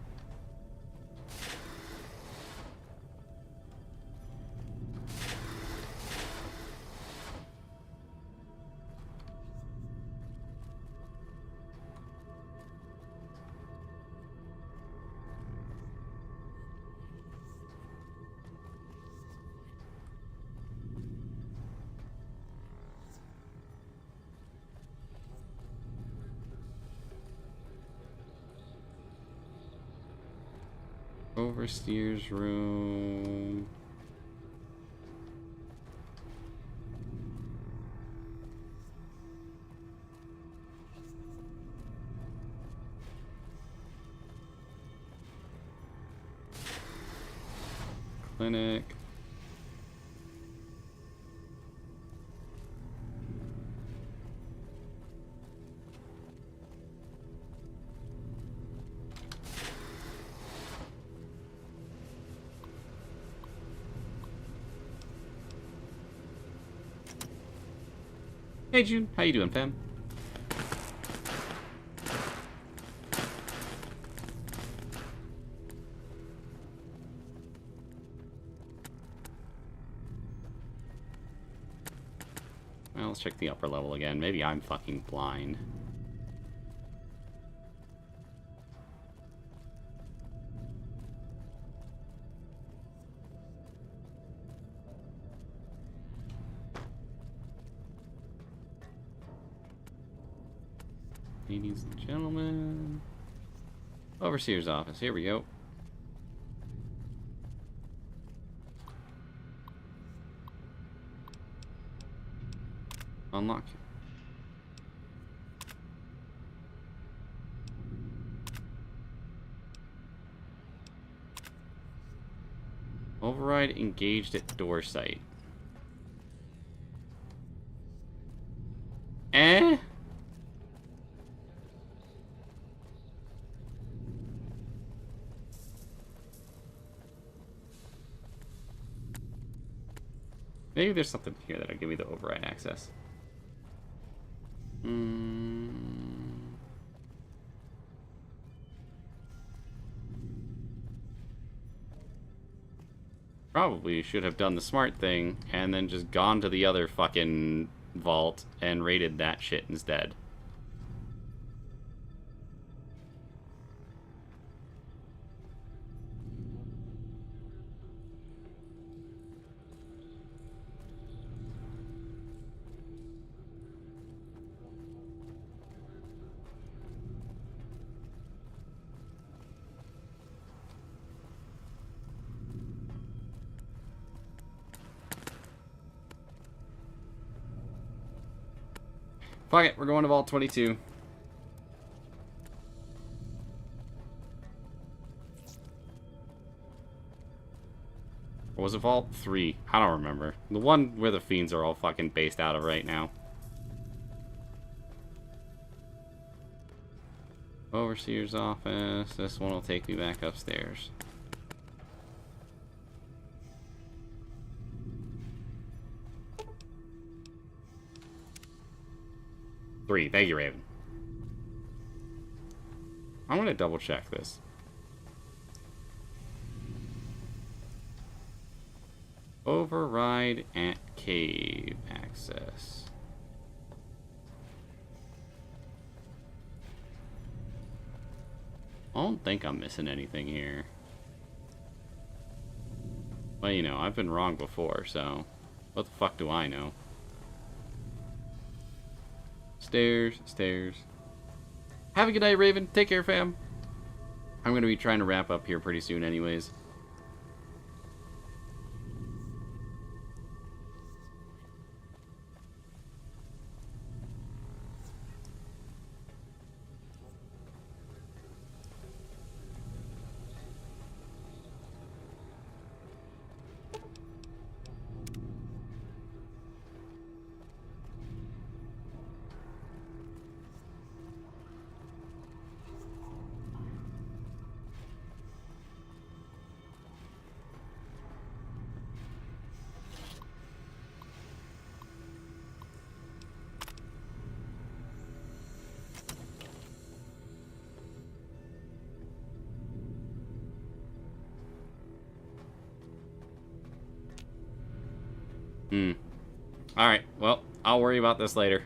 Overseer's room. Clinic. Hey June, how you doing, fam? Well, let's check the upper level again. Maybe I'm fucking blind. Ladies and gentlemen. Overseer's office. Here we go. Unlock. Override engaged at door site. Eh? Maybe there's something here that'll give me the override access. Probably should have done the smart thing and then just gone to the other fucking vault and raided that shit instead. Fuck it, we're going to Vault 22. Or was it Vault 3? I don't remember. The one where the fiends are all fucking based out of right now. Overseer's office. This one will take me back upstairs. Three. Thank you, Raven. I'm gonna double check this. Override at cave access. I don't think I'm missing anything here. Well, you know, I've been wrong before, so what the fuck do I know? Stairs, stairs. Have a good night, Raven. Take care, fam. I'm going to be trying to wrap up here pretty soon anyways. Alright, well, I'll worry about this later.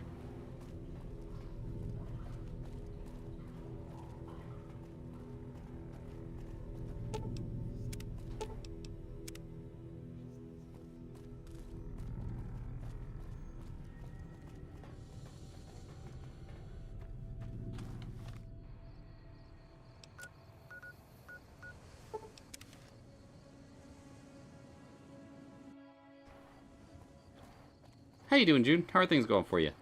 How you doing, June? How are things going for you?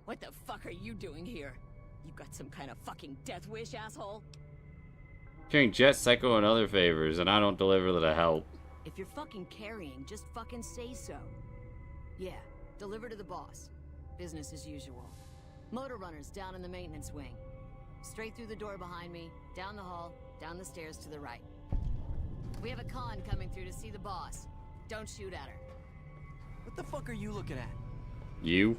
What the fuck are you doing here? You got some kind of fucking death wish, asshole? Carrying Jet, Psycho, and other favors, and I don't deliver the help. If you're fucking carrying, just fucking say so. Yeah, deliver to the boss. Business as usual. Motor runners down in the maintenance wing. Straight through the door behind me, down the hall, down the stairs to the right. We have a con coming through to see the boss. Don't shoot at her. What the fuck are you looking at? You?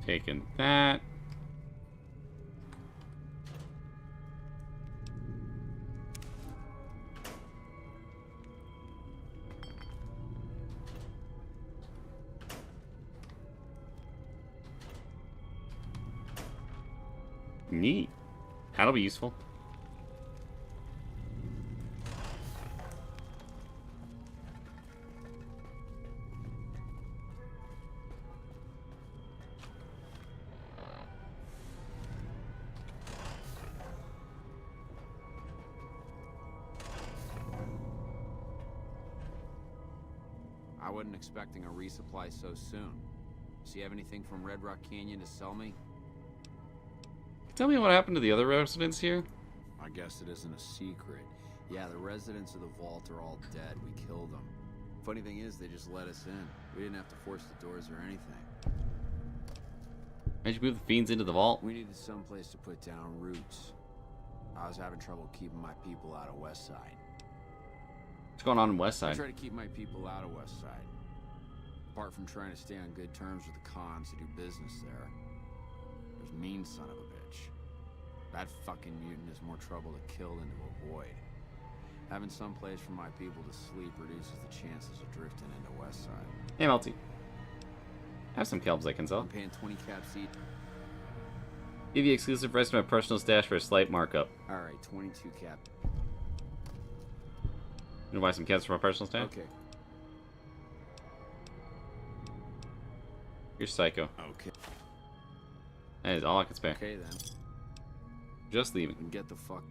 Taking that. Neat. That'll be useful. I wasn't expecting a resupply so soon. So you have anything from Red Rock Canyon to sell me? Tell me what happened to the other residents here? I guess it isn't a secret. Yeah, the residents of the vault are all dead. We killed them. Funny thing is, they just let us in. We didn't have to force the doors or anything. Why'd you move the fiends into the vault? We needed some place to put down roots. I was having trouble keeping my people out of West Side. What's going on in West I Side? try to keep my people out of West Side. Apart from trying to stay on good terms with the cons who do business there. There's mean son of a bitch. That fucking mutant is more trouble to kill than to avoid. Having some place for my people to sleep reduces the chances of drifting into West Side. Hey, Melty. I have some kelbs I can sell. I'm paying 20 caps each. Give you exclusive price to my personal stash for a slight markup. Alright, 22 cap. You want to buy some kelbs for my personal stash? Okay. You're psycho. Okay. That is all I can spare. Okay then. Just leaving. Get the fuck.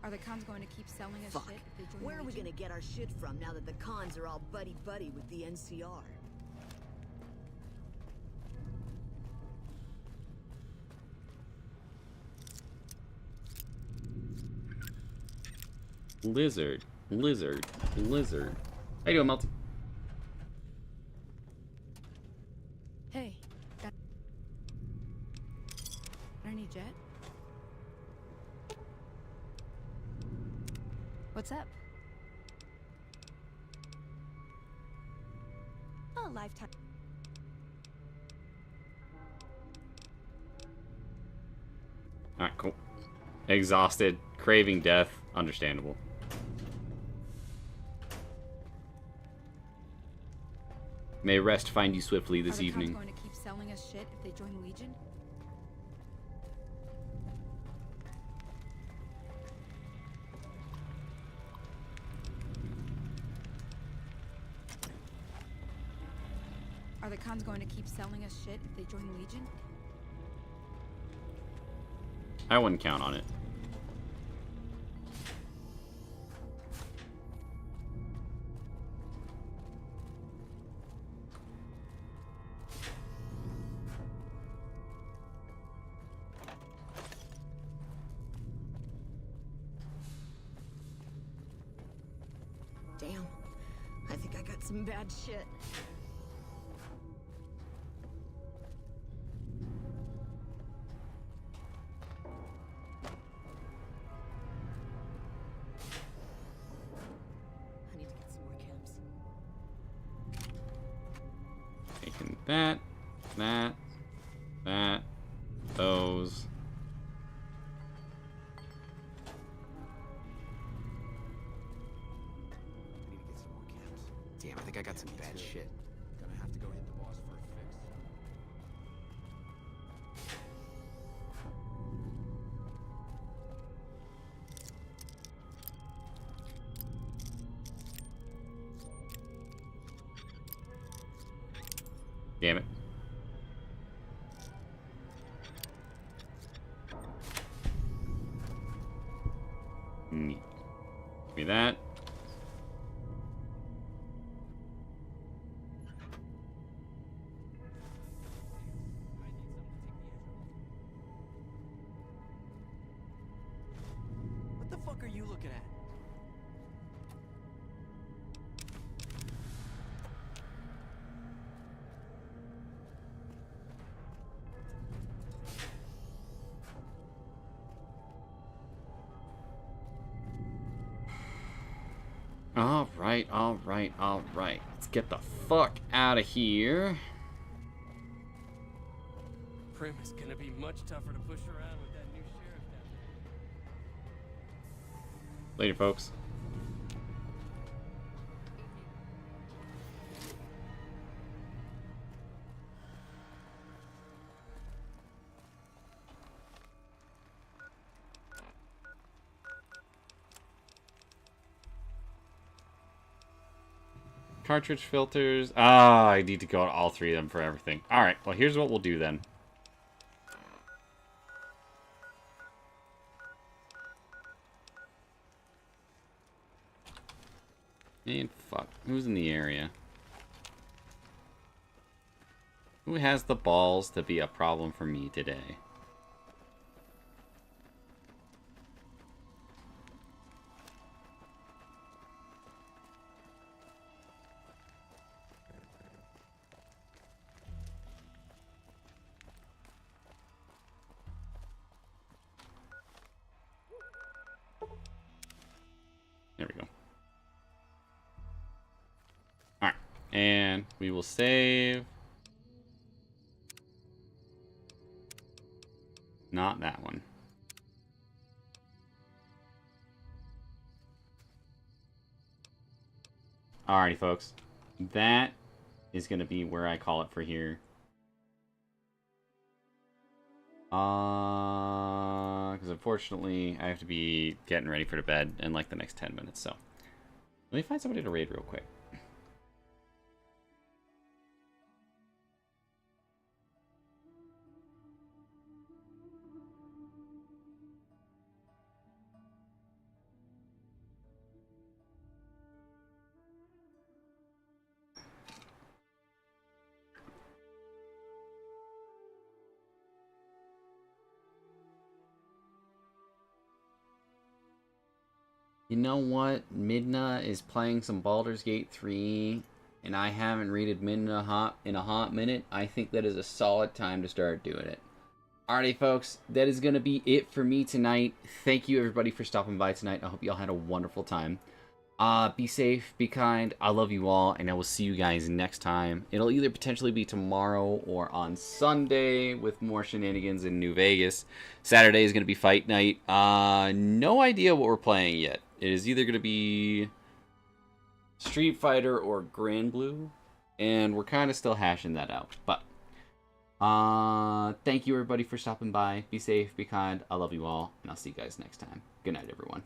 Are the cons going to keep selling us Fuck. shit if they join Where the are we Legion? gonna get our shit from now that the cons are all buddy-buddy with the NCR? Lizard. Lizard. Lizard. How you doing, Melty? Hey, got any jet? What's up? A lifetime. Alright, cool. Exhausted. Craving death. Understandable. May rest find you swiftly this Are the evening. cons going to keep selling us shit if they join the Legion? Recon's going to keep selling us shit if they join the Legion? I wouldn't count on it. Damn. I think I got some bad shit. I need to get some more chems. Taking that, those. Damn, I think I got some bad shit. Gonna have to go hit the boss for a fix. Damn it. Neat. Give me that. What the fuck are you looking at? All right. Let's get the fuck out of here. Prim is gonna be much tougher to push around with that new sheriff down there. Later, folks. Cartridge filters. Ah, I need to go to all three of them for everything. Alright, well, here's what we'll do then. And fuck, who's in the area? Who has the balls to be a problem for me today? There we go. Alright. And we will save. Not that one. Alrighty, folks. That is going to be where I call it for here. Because unfortunately, I have to be getting ready for the bed in like the next 10 minutes, so. Let me find somebody to raid real quick. You know what? Midna is playing some Baldur's Gate 3, and I haven't raided Midna in a hot minute. I think that is a solid time to start doing it. Alrighty, folks. That is going to be it for me tonight. Thank you, everybody, for stopping by tonight. I hope you all had a wonderful time. Be safe, be kind. I love you all, and I will see you guys next time. It'll either potentially be tomorrow or on Sunday with more shenanigans in New Vegas. Saturday is going to be fight night. No idea what we're playing yet. It is either going to be Street Fighter or Grand Blue, and we're kind of still hashing that out. But thank you, everybody, for stopping by. Be safe, be kind. I love you all, and I'll see you guys next time. Good night, everyone.